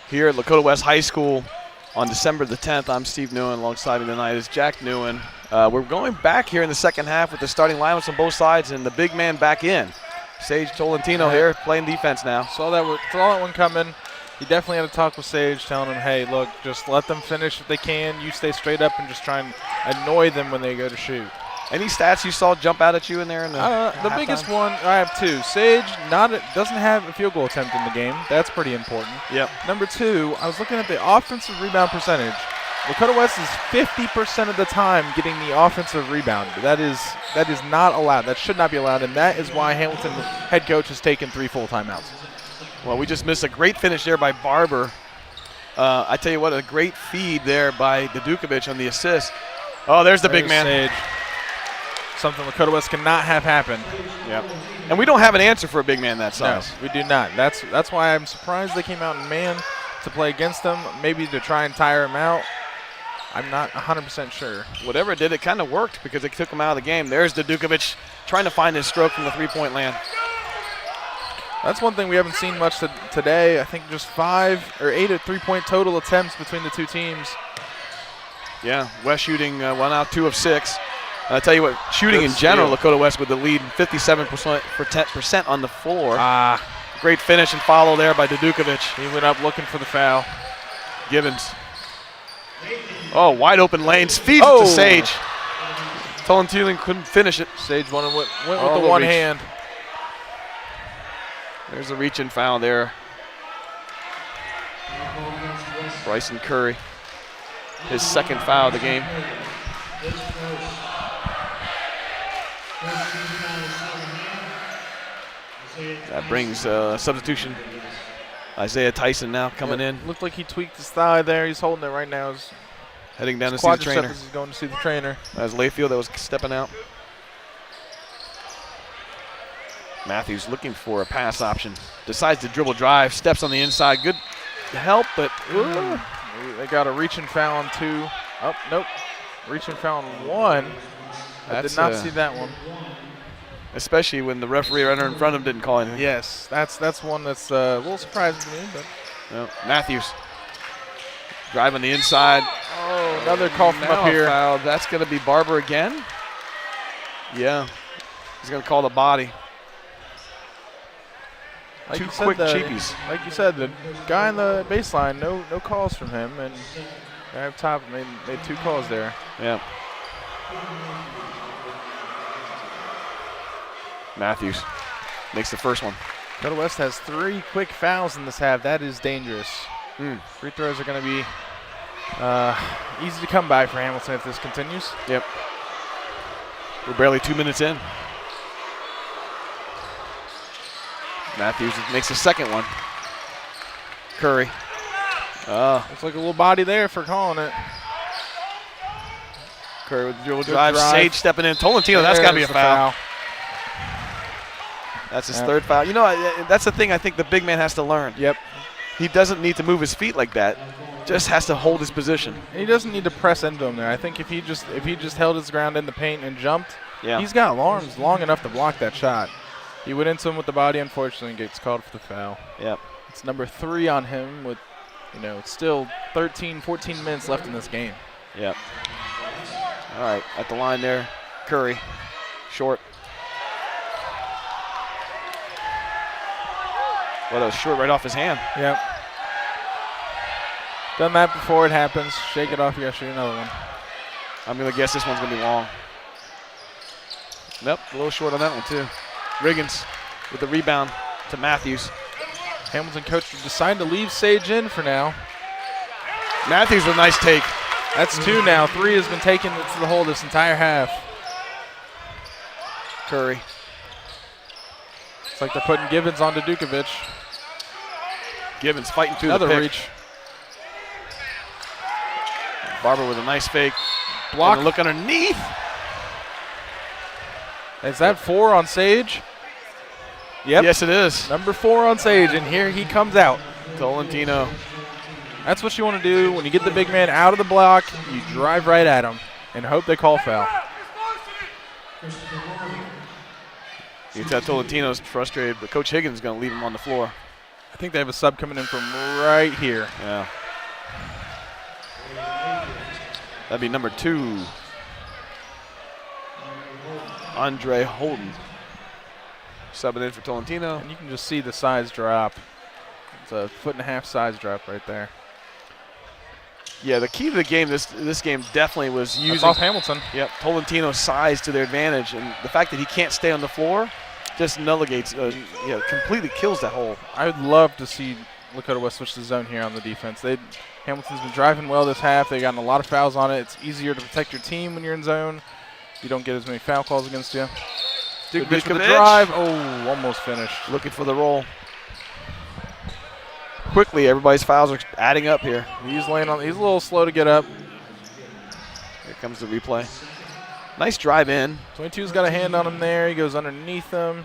here at Lakota West High School on December the 10th. I'm Steve Newen. Alongside me tonight is Jack Newen. We're going back here in the second half with the starting lineups on both sides and the big man back in. Sage Tolentino here playing defense now. Saw that one coming. He definitely had to talk with Sage, telling him, hey, look, just let them finish if they can. You stay straight up and just try and annoy them when they go to shoot. Any stats you saw jump out at you in there? The biggest one, I have two. Sage doesn't have a field goal attempt in the game. That's pretty important. Yep. Number two, I was looking at the offensive rebound percentage. Lakota West is 50% of the time getting the offensive rebound. That is not allowed. That should not be allowed, and that is why Hamilton head coach has taken 3 full timeouts. Well, we just missed a great finish there by Barber. I tell you what, a great feed there by Dukovic on the assist. Oh, there's the big man. Sage. Something Lakota West cannot have happen. Yep. And we don't have an answer for a big man that size. No, we do not. That's why I'm surprised they came out in man to play against them, maybe to try and tire him out. I'm not 100% sure. Whatever it did, it kind of worked because it took him out of the game. There's Dukovic trying to find his stroke from the three-point land. That's one thing we haven't seen much today. I think just 5 or 8 3-point total attempts between the two teams. Yeah, West shooting 1 out, 2 of 6. And I tell you what, shooting in general, Lakota West with the lead, 57% on the floor. Great finish and follow there by Dukovic. He went up looking for the foul. Givens. Oh, wide open lanes. Feeds it to Sage. Tolentino couldn't finish it. Sage went with the one hand. There's a reach and foul there. Bryson Curry, his second foul of the game. That brings substitution. Isaiah Tyson now coming in. Looked like he tweaked his thigh there. He's holding it right now. He's heading down to see the trainer. He's going to see the trainer. That was Layfield that was stepping out. Matthews looking for a pass option. Decides to dribble drive. Steps on the inside. Good help, but they got a reach and foul on 2. Oh, nope. Reach and foul on 1. I did not see that one. Especially when the referee right in front of him didn't call anything. Yes, that's one that's a little surprising to me. But no. Matthews driving the inside. Oh, another call from up here. Foul. That's going to be Barber again. Yeah, he's going to call the body. Like 2 quick cheapies. Like you said, the guy on the baseline, no calls from him, and guy up top made 2 calls there. Yeah. Matthews makes the first one. Lakota West has 3 quick fouls in this half. That is dangerous. Free throws are going to be easy to come by for Hamilton if this continues. Yep. We're barely 2 minutes in. Matthews makes the second one. Curry. Looks like a little body there for calling it. Curry with the dribble drive. Sage stepping in. Tolentino, that's got to be a foul. That's his 3rd foul. You know, that's the thing I think the big man has to learn. Yep. He doesn't need to move his feet like that. Just has to hold his position. And he doesn't need to press into him there. I think if he just held his ground in the paint and jumped, he's got arms long enough to block that shot. He went into him with the body, unfortunately, and gets called for the foul. Yep. It's number 3 on him with, it's still 13, 14 minutes left in this game. Yep. All right, at the line there, Curry, short. Well, that was short right off his hand. Yep. Done that before it happens. Shake it off, you gotta shoot another one. I'm gonna guess this one's gonna be long. Nope, a little short on that one too. Riggins with the rebound to Matthews. Hamilton coach decided to leave Sage in for now. Matthews with a nice take. That's 2 now. 3 has been taken to the hole this entire half. Curry. It's like they're putting Givens onto Dukovic. Givens fighting through another the pick. reach. Barber with a nice fake. Block. Look underneath. Is that 4 on Sage? Yep. Yes, it is. Number 4 on Sage, and here he comes out. Tolentino. That's what you want to do when you get the big man out of the block. You drive right at him and hope they call foul. You can tell Tolentino's frustrated, but Coach Higgins is going to leave him on the floor. I think they have a sub coming in from right here. Yeah. That'd be number 2. Andre Holden. Subbing in for Tolentino. And you can just see the size drop. It's a 1.5 size drop right there. Yeah, the key to the game, this game definitely was That's using off Hamilton. Yep, Tolentino's size to their advantage, and the fact that he can't stay on the floor just nulligates, completely kills that hole. I would love to see Lakota West switch the zone here on the defense. Hamilton's been driving well this half. They've gotten a lot of fouls on it. It's easier to protect your team when you're in zone. You don't get as many foul calls against you. Dukovic with the drive. Oh, almost finished. Looking for the roll. Quickly, everybody's fouls are adding up here. He's laying on. He's a little slow to get up. Here comes the replay. Nice drive in. 22's got a hand on him there. He goes underneath him.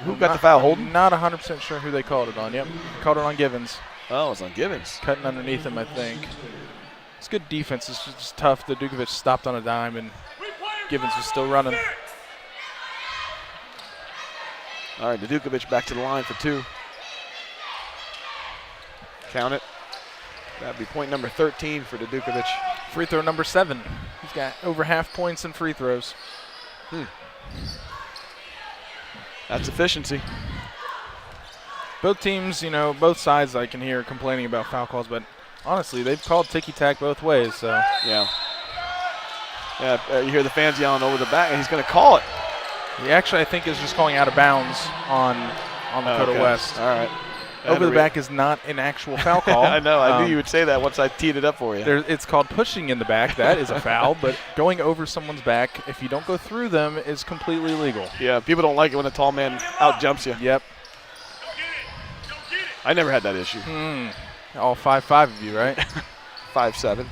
Who got the foul? Holden? Not 100% sure who they called it on. Yep, called it on Givens. Oh, it's on Givens. Cutting underneath him, I think. It's good defense. It's just tough. The Dukovic stopped on a dime, and Givens was still running. All right, the Dukovic back to the line for 2. Count it. That'd be point number 13 for the Dukovic. Free throw number 7. He's got over half points in free throws. That's efficiency. Both teams, both sides I can hear complaining about foul calls, but honestly, they've called ticky-tack both ways. So Yeah. Yeah, you hear the fans yelling over the back, and he's going to call it. He actually, I think, is just calling out of bounds on Lakota West. All right. Over the back is not an actual foul call. I know. I knew you would say that once I teed it up for you. It's called pushing in the back. That is a foul. But going over someone's back, if you don't go through them, is completely legal. Yeah, people don't like it when a tall man out-jumps you. Yep. I never had that issue. All 5'5" of you, right? 5'7".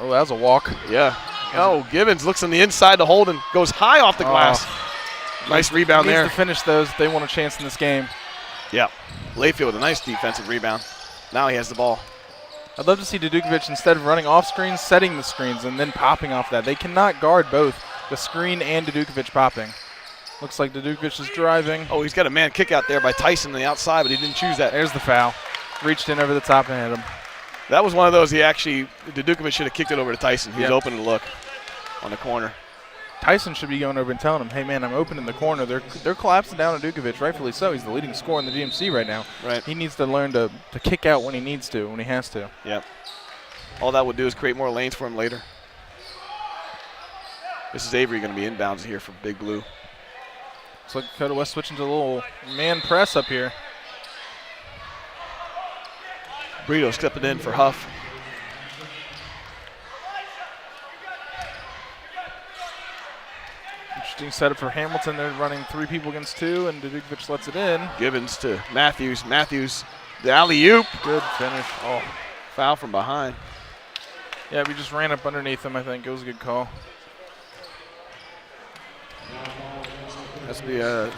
Oh, that was a walk. Yeah. Oh, Givens looks on the inside to Holden. Goes high off the glass. Nice rebound there. Needs to finish those if they want a chance in this game. Yeah. Layfield with a nice defensive rebound. Now he has the ball. I'd love to see Dukovic, instead of running off screens, setting the screens and then popping off that. They cannot guard both the screen and Dukovic popping. Looks like Dukovic is driving. Oh, he's got a man kick out there by Tyson on the outside, but he didn't choose that. There's the foul. Reached in over the top and hit him. That was one of those Dukovic should have kicked it over to Tyson. He was open to look on the corner. Tyson should be going over and telling him, hey, man, I'm open in the corner. They're collapsing down on Dukovic, rightfully so. He's the leading scorer in the GMC right now. Right. He needs to learn to kick out when he needs to, when he has to. Yep. All that would do is create more lanes for him later. This is Avery going to be inbounds here for Big Blue. Looks like Lakota West switching to a little man press up here. Brito stepping in for Huff. Interesting setup for Hamilton. They're running 3 people against 2, and Dukovic lets it in. Givens to Matthews. Matthews, the alley-oop. Good finish. Oh, foul from behind. Yeah, we just ran up underneath him, I think. It was a good call. That's the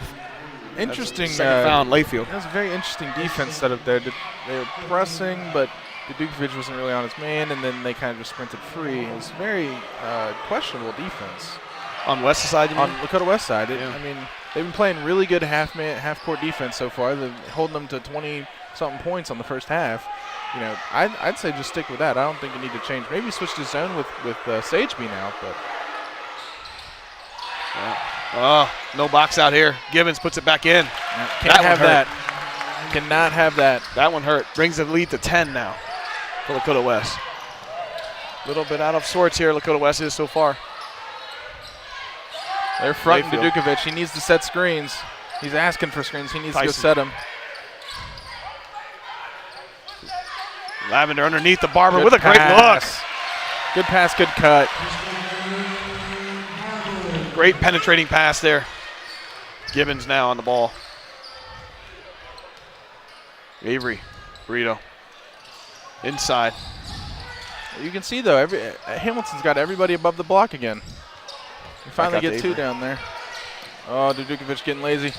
interesting second foul on Layfield. That was a very interesting defense setup there. They were pressing, but Dukovic wasn't really on his man, and then they kind of just sprinted free. It was very questionable defense. On West side, you mean? On Lakota West side. Yeah. I mean, they've been playing really good half-court defense so far. They're holding them to 20-something points on the first half. I'd say just stick with that. I don't think you need to change. Maybe switch to zone with Sage being out, but. Yeah. Oh, no box out here. Givens puts it back in. Can't have that. Cannot have that. That one hurt. Brings the lead to 10 now for Lakota West. A little bit out of sorts here, Lakota West is so far. They're fronting to Dukovic. He needs to set screens. He's asking for screens. He needs to go set them. Lavender underneath the Barber with a great look. Good pass, good cut. Great penetrating pass there. Givens now on the ball. Avery, Brito. Inside. You can see, though, Hamilton's got everybody above the block again. You finally get 2 down there. Oh, Dukovic getting lazy.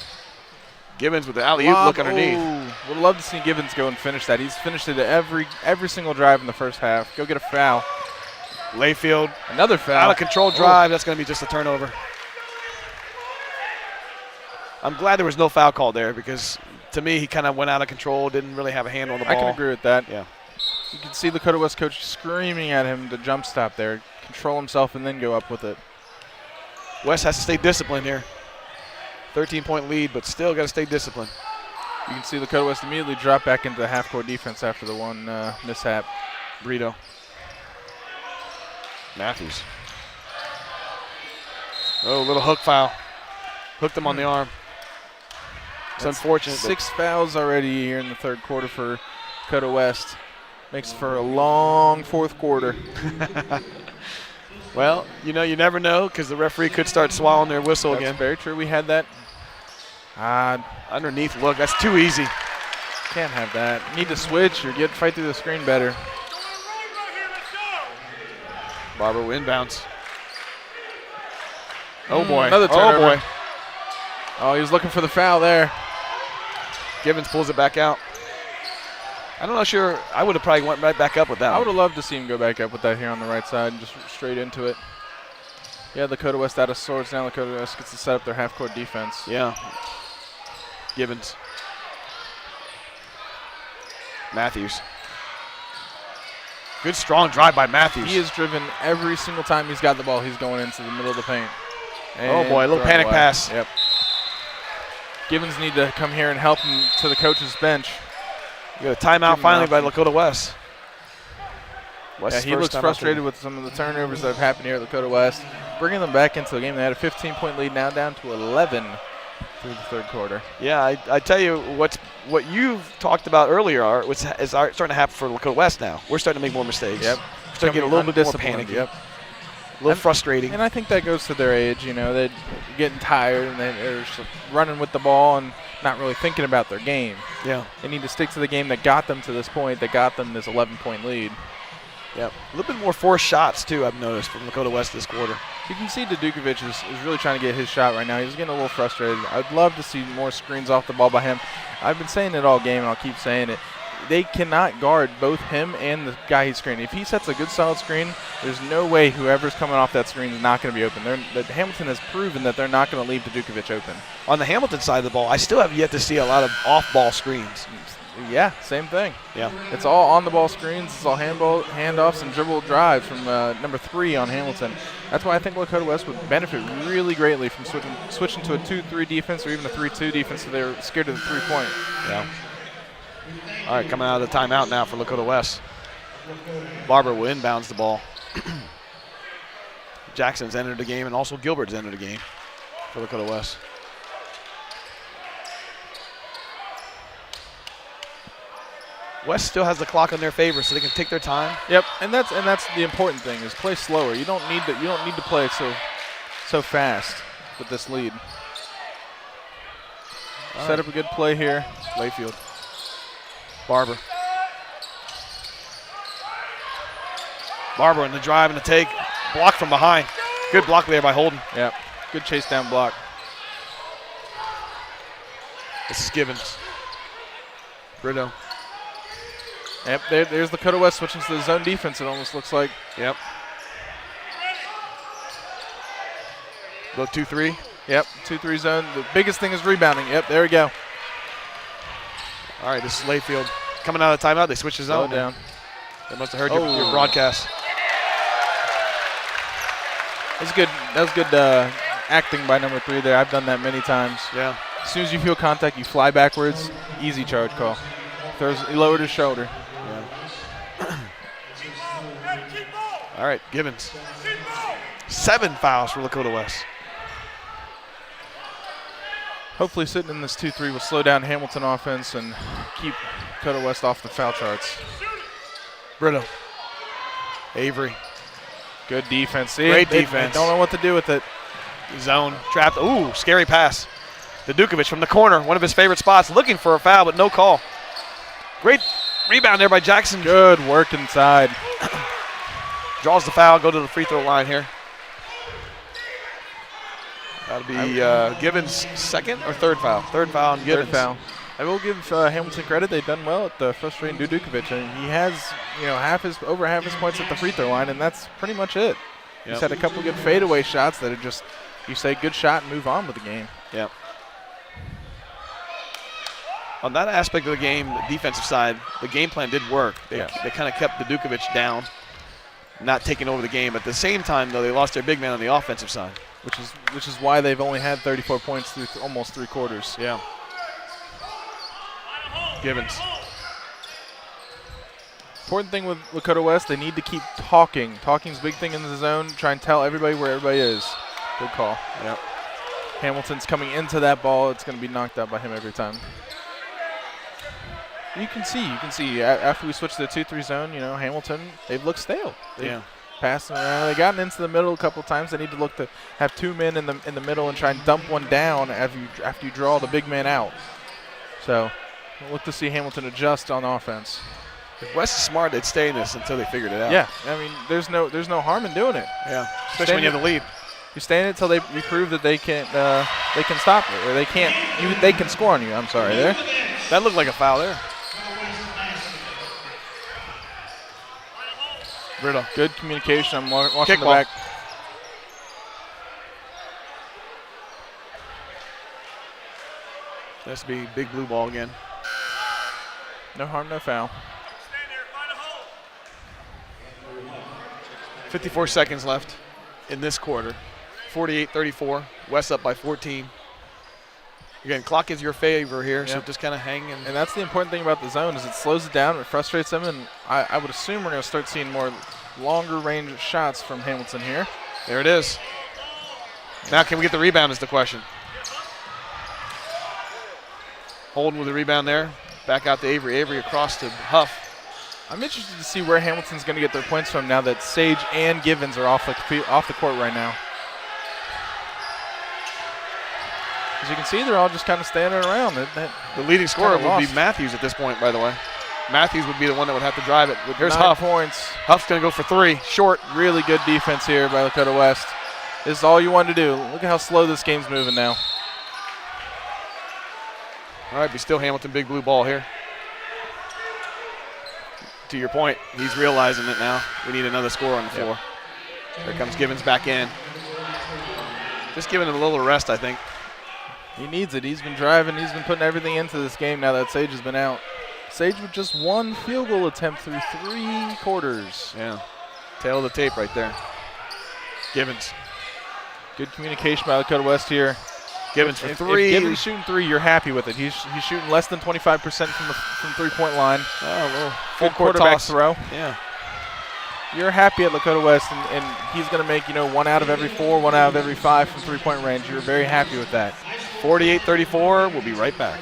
Givens with the alley-oop look underneath. Would love to see Givens go and finish that. He's finished it every single drive in the first half. Go get a foul. Layfield. Another foul. Out of control drive. That's going to be just a turnover. I'm glad there was no foul call there because to me he kind of went out of control, didn't really have a handle on the ball. I can agree with that. Yeah. You can see the Lakota West coach screaming at him to jump stop there, control himself, and then go up with it. West has to stay disciplined here. 13-point lead, but still got to stay disciplined. You can see the Lakota West immediately drop back into the half-court defense after the one mishap. Brito. Matthews. Oh, little hook foul. Hooked him on the arm. It's unfortunate. 6 fouls already here in the third quarter for Lakota West. Makes for a long fourth quarter. Well, you know, you never know because the referee could start swallowing their whistle again. That's very true. We had that. Underneath look. That's too easy. Can't have that. Need to switch or fight through the screen better. Barber inbounds. Oh, boy. Another turnover. Oh, boy. Oh, he was looking for the foul there. Givens pulls it back out. I'm not sure. I would have probably went right back up with that. I would have loved to see him go back up with that here on the right side and just straight into it. Yeah, Lakota West out of sorts. Now Lakota West gets to set up their half-court defense. Yeah. Givens. Matthews. Good strong drive by Matthews. He is driven every single time he's got the ball. He's going into the middle of the paint. Oh, boy, a little panic pass. Yep. Givens need to come here and help him to the coach's bench. We got a timeout finally by Lakota West. Yeah, he looks frustrated with some of the turnovers that have happened here at Lakota West. Bringing them back into the game. They had a 15-point lead, now down to 11 through the third quarter. Yeah, I tell you what you've talked about earlier, Art, which is starting to happen for Lakota West now. We're starting to make more mistakes. Yep. We're starting to get a little bit more panicky. Yep. A little frustrating. And I think that goes to their age. You know, they're getting tired and they're just running with the ball and not really thinking about their game. Yeah. They need to stick to the game that got them to this point, that got them this 11-point lead. Yep. A little bit more forced shots, too, I've noticed, from Lakota West this quarter. You can see Dukovic is really trying to get his shot right now. He's getting a little frustrated. I'd love to see more screens off the ball by him. I've been saying it all game, and I'll keep saying it. They cannot guard both him and the guy he's screening. If he sets a good, solid screen, there's no way whoever's coming off that screen is not going to be open. Hamilton has proven that they're not going to leave Dukovic open. On the Hamilton side of the ball, I still have yet to see a lot of off-ball screens. Yeah, same thing. Yeah. It's all on-the-ball screens. It's all handoffs and dribble drives from number 3 on Hamilton. That's why I think Lakota West would benefit really greatly from switching to a 2-3 defense or even a 3-2 defense so they're scared of the three-point. Yeah. All right, coming out of the timeout now for Lakota West. Barber will inbounds the ball. Jackson's entered the game, and also Gilbert's entered the game for Lakota West. West still has the clock in their favor, so they can take their time. Yep, and that's the important thing is play slower. You don't need to play so fast with this lead. Set up a good play here. Layfield. Barber. Barber in the drive and the take. Block from behind. Good block there by Holden. Yep. Good chase down block. This is Givens. Brito. Yep, there's Lakota West switching to the zone defense, it almost looks like. Yep. Go 2-3. Yep, 2-3 zone. The biggest thing is rebounding. Yep, there we go. All right, this is Layfield. Coming out of the timeout, they switch the zone. Slow down. They must have heard your broadcast. That was good acting by number 3 there. I've done that many times. Yeah. As soon as you feel contact, you fly backwards. Easy charge call. He lowered his shoulder. Yeah. All right, Givens. 7 fouls for Lakota West. Hopefully sitting in this 2-3 will slow down Hamilton offense and keep Lakota West off the foul charts. Brito. Avery. Good defense. Great defense. Don't know what to do with it. Zone. Trapped. Ooh, scary pass. To Dukovic from the corner, one of his favorite spots, looking for a foul, but no call. Great rebound there by Jackson. Good work inside. Draws the foul, go to the free throw line here. That'll be Givens' second or third foul? Third foul on Givens. Third foul. I will give Hamilton credit. They've done well at frustrating Dukovic. And he has, over half his points at the free throw line, and that's pretty much it. Yep. He's had a couple good fadeaway shots that are just, you say good shot and move on with the game. Yep. On that aspect of the game, the defensive side, the game plan did work. They kind of kept Dukovic down, not taking over the game. At the same time, though, they lost their big man on the offensive side. Which is why they've only had 34 points through almost 3 quarters. Yeah. Givens. Important thing with Lakota West, they need to keep talking. Talking's a big thing in the zone. Try and tell everybody where everybody is. Good call. Yep. Hamilton's coming into that ball. It's going to be knocked out by him every time. You can see after we switched to the 2-3 zone, Hamilton, they've looked stale. They've passing around. They gotten into the middle a couple of times. They need to look to have 2 men in the middle and try and dump one down after you draw the big man out. So we'll look to see Hamilton adjust on offense. If West is smart, they'd stay in this until they figured it out. Yeah, I mean, there's no harm in doing it. Yeah, especially when you have the lead. You stay in it until you prove that they can stop it, or they can score on you. I'm sorry there. That looked like a foul there. Riddle. Good communication. I'm watching Kick the ball. back. That's to be big blue ball again. No harm, no foul. 54 seconds left in this quarter. 48-34. West up by 14. Again, clock is your favor here, so just kind of hang. And that's the important thing about the zone is it slows it down, it frustrates them, and I would assume we're going to start seeing more longer range shots from Hamilton here. There it is. Now can we get the rebound is the question. Holden with the rebound there. Back out to Avery. Avery across to Huff. I'm interested to see where Hamilton's going to get their points from now that Sage and Givens are off the court right now. As you can see, they're all just kind of standing around. The leading scorer would be Matthews at this point, by the way. Matthews would be the one that would have to drive it. Here's 9 Huff. points. Huff's going to go for 3. Short. Really good defense here by Lakota West. This is all you want to do. Look at how slow this game's moving now. All right, but still Hamilton, big blue ball here. To your point, he's realizing it now. We need another score on the floor. Here comes Givens back in. Just giving him a little rest, I think. He needs it. He's been driving. He's been putting everything into this game now that Sage has been out. Sage with just 1 field goal attempt through 3 quarters. Yeah. Tail of the tape right there. Givens. Good communication by Lakota West here. Givens for 3. If Givens shooting 3, you're happy with it. He's shooting less than 25% from 3-point line. Oh, a little good quarterback throw. Yeah. You're happy at Lakota West, and he's going to make 1 out of every 4, 1 out of every 5 from 3-point range. You're very happy with that. 48-34. We'll be right back.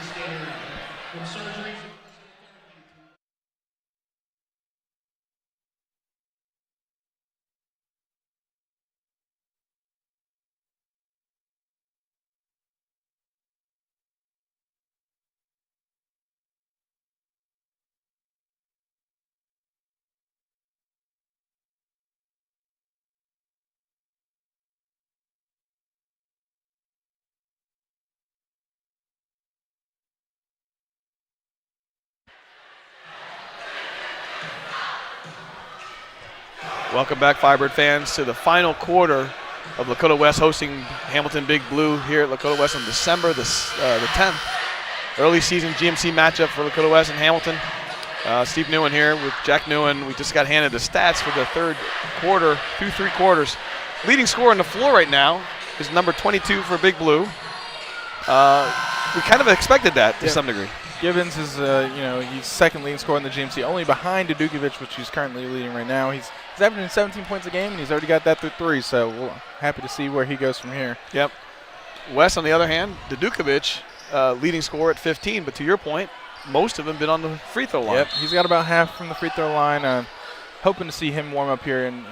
Welcome back, Firebird fans, to the final quarter of Lakota West hosting Hamilton Big Blue here at Lakota West on December the 10th. Early season GMC matchup for Lakota West and Hamilton. Steve Newen here with Jack Newen. We just got handed the stats for the third quarter, 3 quarters. Leading scorer on the floor right now is number 22 for Big Blue. We kind of expected that to some degree. Givens is, he's second leading scorer in the GMC, only behind Dukovic, which he's currently leading right now. He's averaging 17 points a game, and he's already got that through 3, so we're happy to see where he goes from here. Yep. West, on the other hand, Dukovic, leading scorer at 15, but to your point, most of them been on the free throw line. Yep, he's got about half from the free throw line. Hoping to see him warm up here and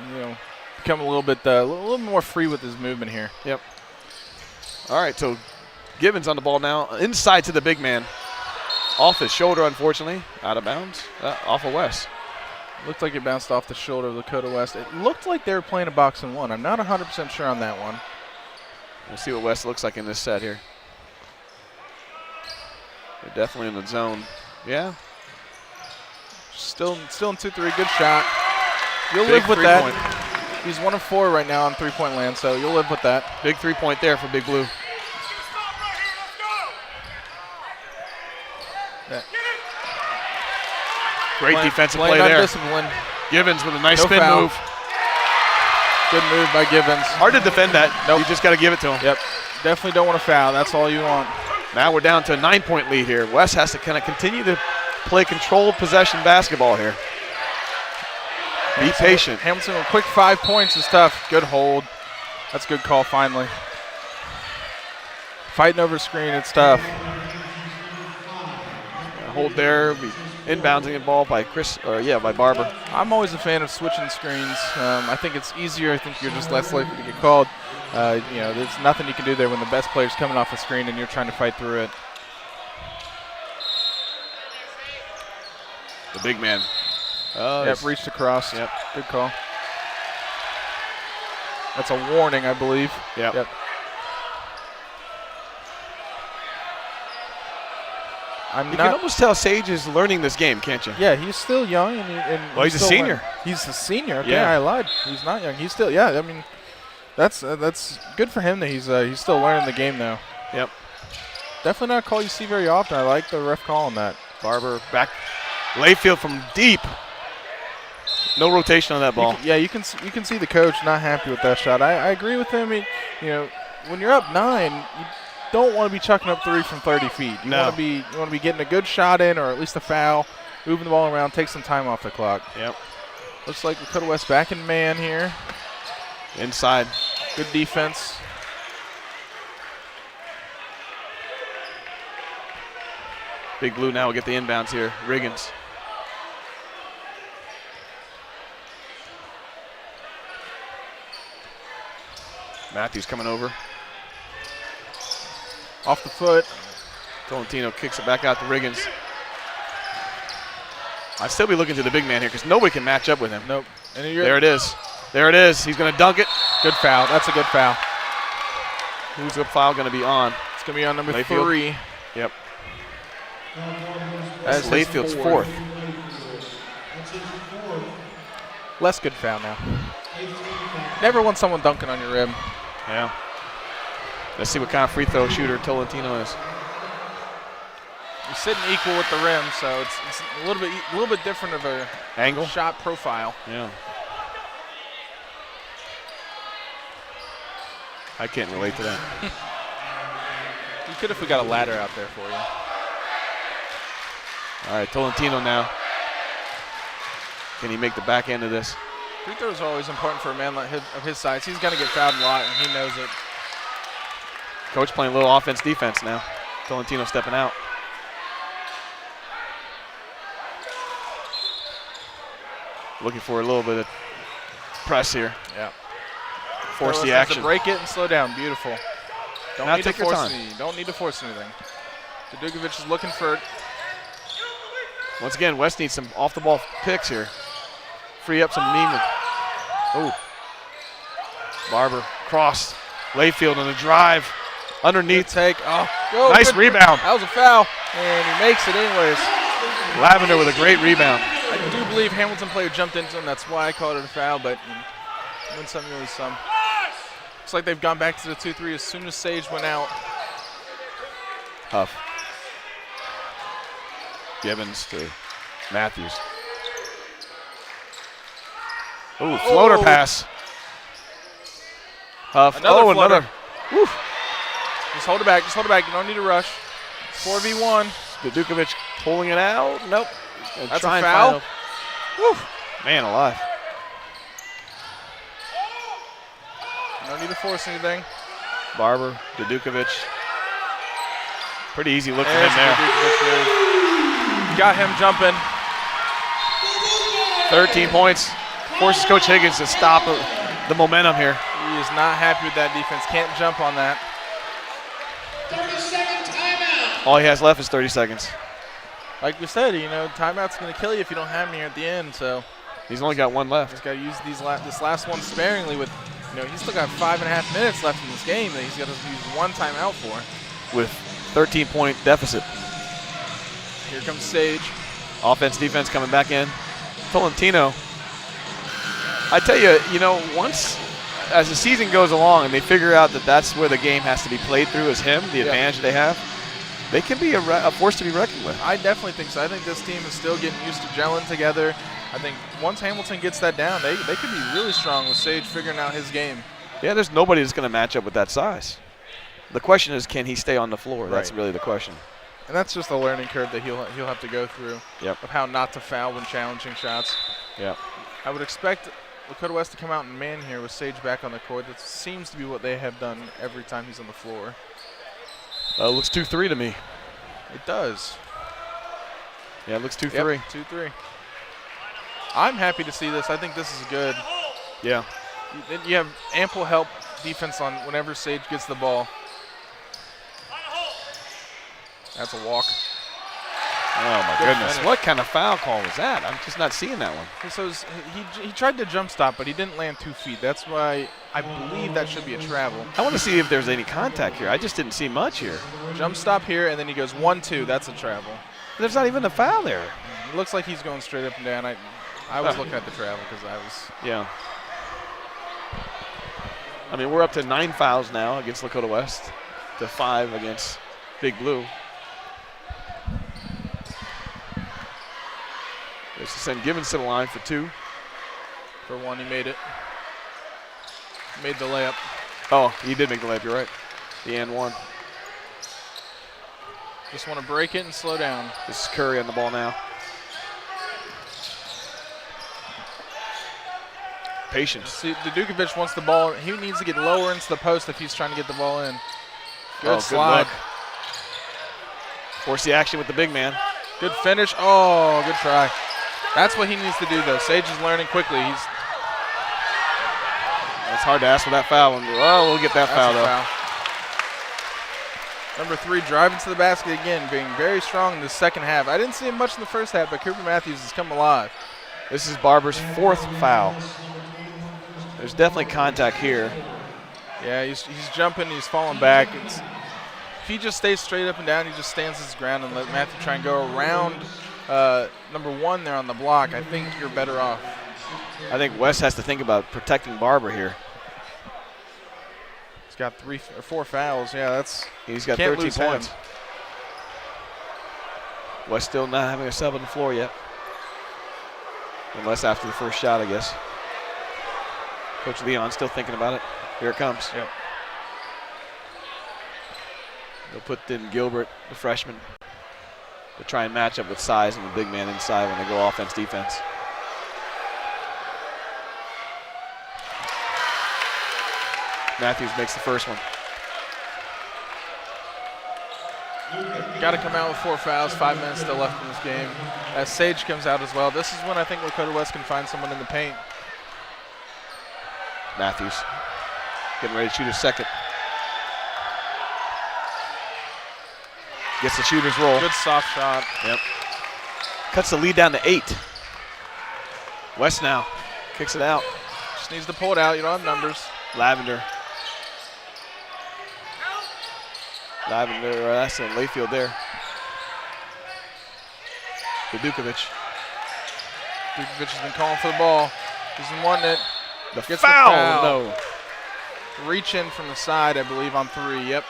become a little more free with his movement here. Yep. All right, so Givens on the ball now, inside to the big man. Off his shoulder, unfortunately. Out of bounds. Off of West. Looked like it bounced off the shoulder of Lakota West. It looked like they were playing a box and one. I'm not 100% sure on that one. We'll see what West looks like in this set here. They're definitely in the zone. Yeah. Still in 2-3. Good shot. You'll Big live with that. Point. He's 1 of 4 right now on 3-point land, so you'll live with that. Big 3-point there for Big Blue. Great defensive play there. Discipline. Givens with a nice No spin foul. move. Good move by Givens. Hard to defend that. Nope. You just got to give it to him. Yep. Definitely don't want to foul. That's all you want. Now we're down to a 9-point lead here. West has to kind of continue to play controlled possession basketball here. Be patient. Hamilton with a quick 5 points is tough. Good hold. That's a good call finally. Fighting over screen, it's tough. Hold there. Be inbounding the ball by by Barber. I'm always a fan of switching screens. I think it's easier. I think you're just less likely to get called. There's nothing you can do there when the best player's coming off a screen and you're trying to fight through it. The big man. Yep, reached across. Yep. Good call. That's a warning, I believe. Yep. You can almost tell Sage is learning this game, can't you? Yeah, he's still young. Well, he's a senior. He's a senior. Okay, Yeah. I lied. He's not young. He's still, I mean, that's good for him that he's still learning the game now. Yep. Definitely not a call you see very often. I like the ref calling that. Barber back. Layfield from deep. No rotation on that ball. You can see the coach not happy with that shot. I agree with him. When you're up 9, you don't want to be chucking up 3 from 30 feet. You want to be getting a good shot in, or at least a foul, moving the ball around, take some time off the clock. Yep. Looks like Lakota West back in man here. Inside. Good defense. Big Blue now will get the inbounds here. Riggins. Matthews coming over. Off the foot. Tolentino kicks it back out to Riggins. I'd still be looking to the big man here because nobody can match up with him. Nope. And there it is. There it is. He's going to dunk it. Good foul. That's a good foul. Who's the foul going to be on? It's going to be on number Layfield. 3. Yep. That's Layfield's 4th. Less good foul now. Never want someone dunking on your rim. Yeah. Let's see what kind of free throw shooter Tolentino is. He's sitting equal with the rim, so it's a little bit different of a angle shot profile. Yeah. I can't relate to that. You could if we got a ladder out there for you. All right, Tolentino now. Can he make the back end of this? Free throws are always important for a man like of his size. He's going to get fouled a lot, and he knows it. Coach playing a little offense-defense now. Tolentino stepping out. Looking for a little bit of press here. Yeah. Force the action. Break it and slow down. Beautiful. Don't now need take to your force time. Don't need to force anything. Dudukovic is looking for it. Once again, West needs some off-the-ball picks here. Free up some Neiman. Oh. Barber crossed. Layfield on the drive. Underneath. Good take. Oh, nice rebound. That was a foul, and he makes it anyways. Lavender with a great rebound. I do believe Hamilton player jumped into him. That's why I called it a foul, but win some, you lose some. Looks like they've gone back to the 2-3 as soon as Sage went out. Huff. Gibbons to Matthews. Ooh, floater pass. Huff. Another. Woo. Just hold it back. You don't need to rush. 4v1. Dudukovic pulling it out. Nope. That's a foul. Woo. Man alive. No need to force anything. Barber, Dudukovic. Pretty easy look for him there. Got him jumping. 13 points. Forces Coach Higgins to stop the momentum here. He is not happy with that defense. Can't jump on that. 30-second timeout. All he has left is 30 seconds. Like we said, timeout's going to kill you if you don't have him here at the end. So he's only got one left. He's got to use this last one sparingly. With he's still got 5.5 minutes left in this game that he's got to use one timeout for. With 13-point deficit. Here comes Sage. Offense, defense coming back in. Tolentino. I tell you, once as the season goes along and they figure out that that's where the game has to be played through is him, the advantage they have, they can be a force to be reckoned with. I definitely think so. I think this team is still getting used to gelling together. I think once Hamilton gets that down, they could be really strong with Sage figuring out his game. Yeah, there's nobody that's going to match up with that size. The question is, can he stay on the floor? Right. That's really the question. And that's just a learning curve that he'll have to go through. Yep. Of how not to foul when challenging shots. Yeah. I would expect Lakota West to come out and man here with Sage back on the court. That seems to be what they have done every time he's on the floor. Looks 2-3 to me. It does. Yeah, it looks 2-3. Yep, 2-3. I'm happy to see this. I think this is good. Yeah. You have ample help defense on whenever Sage gets the ball. That's a walk. Oh, my Good goodness. finish. What kind of foul call was that? I'm just not seeing that one. So he tried to jump stop, but he didn't land 2 feet. That's why I believe that should be a travel. I want to see if there's any contact here. I just didn't see much here. Jump stop here, and then he goes 1-2. That's a travel. There's not even a foul there. It looks like he's going straight up and down. I was looking at the travel because I was. Yeah. I mean, we're up to 9 fouls now against Lakota West, to 5 against Big Blue. There's to send Gibbons to the line for 2. For 1, he made it. Made the layup. Oh, he did make the layup. You're right. The and 1. Just want to break it and slow down. This is Curry on the ball now. Patience. See, Dukovic wants the ball. He needs to get lower into the post if he's trying to get the ball in. Good slide. Look. Force the action with the big man. Good finish. Oh, good try. That's what he needs to do, though. Sage is learning quickly. It's hard to ask for that foul. Oh, we'll get that foul, though. Number 3 driving to the basket again, being very strong in the second half. I didn't see him much in the first half, but Cooper Matthews has come alive. This is Barber's 4th foul. There's definitely contact here. Yeah, he's jumping, he's falling back. If he just stays straight up and down, he just stands his ground and let Matthew try and go around number 1 there on the block, I think you're better off. I think West has to think about protecting Barber here. He's got 3 or 4 fouls. Yeah, he's got can't 13 lose points. him. West still not having a sub on the floor yet. Unless after the first shot, I guess. Coach Leon still thinking about it. Here it comes. Yep. They'll put in Gilbert, the freshman, to try and match up with size and the big man inside when they go offense-defense. Matthews makes the first one. Got to come out with 4 fouls, 5 minutes still left in this game. As Sage comes out as well. This is when I think Lakota West can find someone in the paint. Matthews getting ready to shoot his second. Gets the shooter's roll. Good soft shot. Yep. Cuts the lead down to 8. West now kicks it out. Just needs to pull it out. You don't have numbers. Lavender, that's in Layfield there. To Dukovic. Dukovic has been calling for the ball. He's been wanting it. Gets the foul. foul. No. Reach in from the side, I believe, on 3. Yep.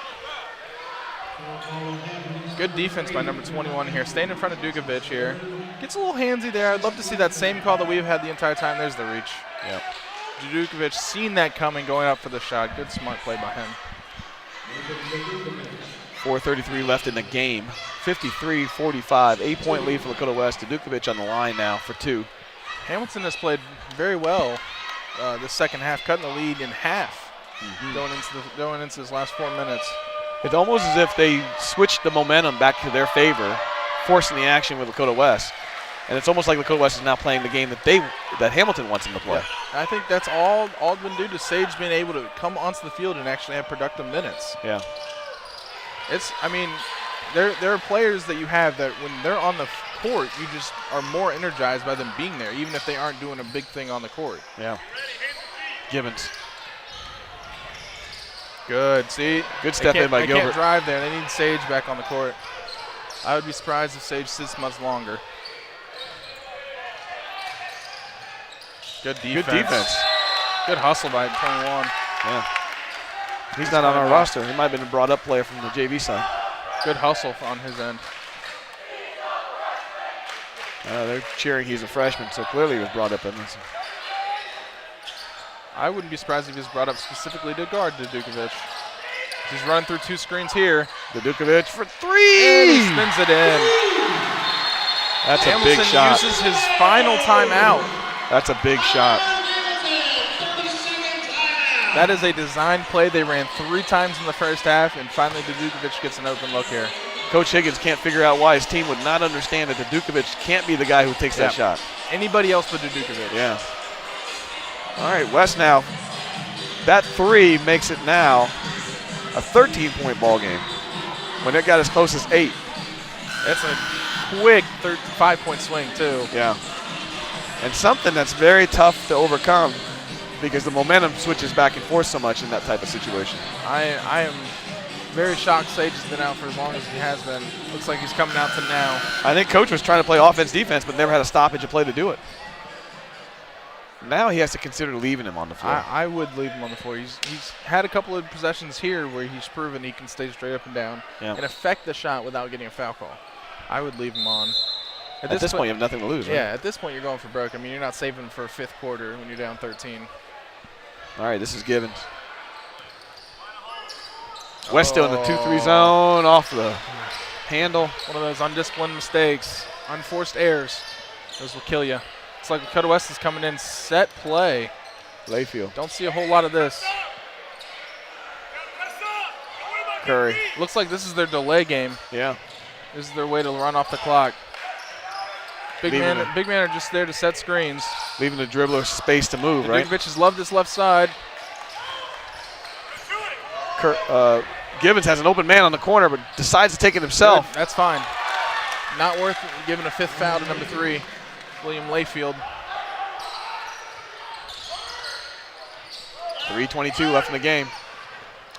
Good defense by number 21 here. Staying in front of Dukovic here. Gets a little handsy there. I'd love to see that same call that we've had the entire time. There's the reach. Yep. Dukovic seen that coming, going up for the shot. Good smart play by him. 4:33 left in the game. 53-45. 8-point lead for Lakota West. Dukovic on the line now for 2. Hamilton has played very well the second half, cutting the lead in half going into this last 4 minutes. It's almost as if they switched the momentum back to their favor, forcing the action with Lakota West. And it's almost like Lakota West is now playing the game that Hamilton wants them to play. Yeah. I think that's all been due to Sage being able to come onto the field and actually have productive minutes. Yeah. There are players that you have that when they're on the court, you just are more energized by them being there, even if they aren't doing a big thing on the court. Yeah. Gibbons. Good. See? Good step in by Gilbert. They can't drive there. They need Sage back on the court. I would be surprised if Sage sits much longer. Good defense. Good hustle by 21. Yeah. He's not on our roster. He might have been a brought-up player from the JV side. Good hustle on his end. They're cheering he's a freshman, so clearly he was brought up in this. I wouldn't be surprised if he was brought up specifically to guard Dukovic. He's running through 2 screens here. Dukovic for 3. And he spins it in. That's Hamilton a big shot. uses his final timeout. That's a big shot. That is a design play. They ran 3 times in the first half, and finally Dukovic gets an open look here. Coach Higgins can't figure out why his team would not understand that Dukovic can't be the guy who takes that shot. Anybody else but Dukovic. Yeah. All right, West now. That 3 makes it now a 13-point ball game when it got as close as 8. That's a quick 5-point swing, too. Yeah. And something that's very tough to overcome because the momentum switches back and forth so much in that type of situation. I am very shocked Sage has been out for as long as he has been. Looks like he's coming out to now. I think Coach was trying to play offense-defense but never had a stoppage of play to do it. Now he has to consider leaving him on the floor. I would leave him on the floor. He's had a couple of possessions here where he's proven he can stay straight up and down and affect the shot without getting a foul call. I would leave him on. At this point, you have nothing to lose, right? Yeah, at this point, you're going for broke. I mean, you're not saving for 5th quarter when you're down 13. All right, this is Givens. West still in the 2-3 zone, off the handle. One of those undisciplined mistakes, unforced errors. Those will kill you. It's like Lakota West is coming in set play. Layfield. Don't see a whole lot of this. Curry. Looks like this is their delay game. Yeah. This is their way to run off the clock. Big man are just there to set screens. Leaving the dribbler space to move, right? Dukovic has loved this left side. Givens has an open man on the corner, but decides to take it himself. Good. That's fine. Not worth giving a 5th foul to number 3, William Layfield. 3:22 left in the game.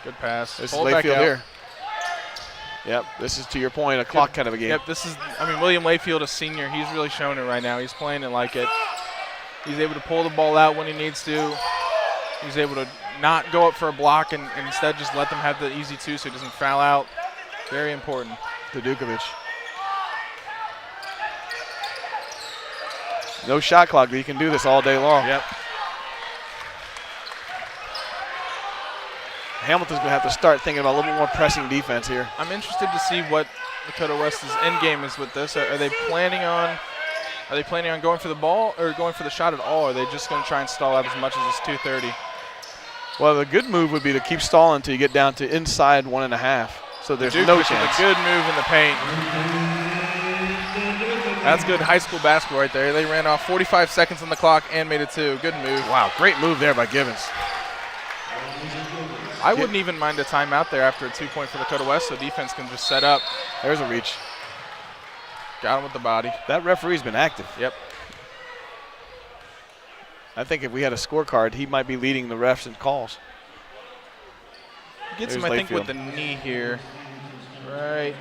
Good pass. This is Layfield here. Yep, this is, to your point, a clock kind of a game. Yep, this is, I mean, William Layfield, a senior, he's really showing it right now. He's playing it like it. He's able to pull the ball out when he needs to. He's able to not go up for a block and instead just let them have the easy 2 so he doesn't foul out. Very important. To Dukovic. No shot clock, but you can do this all day long. Yep. Hamilton's going to have to start thinking about a little bit more pressing defense here. I'm interested to see what Lakota West's end game is with this. Are they planning on going for the ball or going for the shot at all? Or are they just going to try and stall out as much as this 2:30? Well, the good move would be to keep stalling until you get down to inside 1.5. So there's no chance. A good move in the paint. That's good high school basketball right there. They ran off 45 seconds on the clock and made it 2. Good move. Wow, great move there by Givens. I wouldn't even mind a timeout there after a 2-point for Lakota West so defense can just set up. There's a reach. Got him with the body. That referee's been active. Yep. I think if we had a scorecard, he might be leading the refs in calls. Gets him, I think, with the knee here. Right.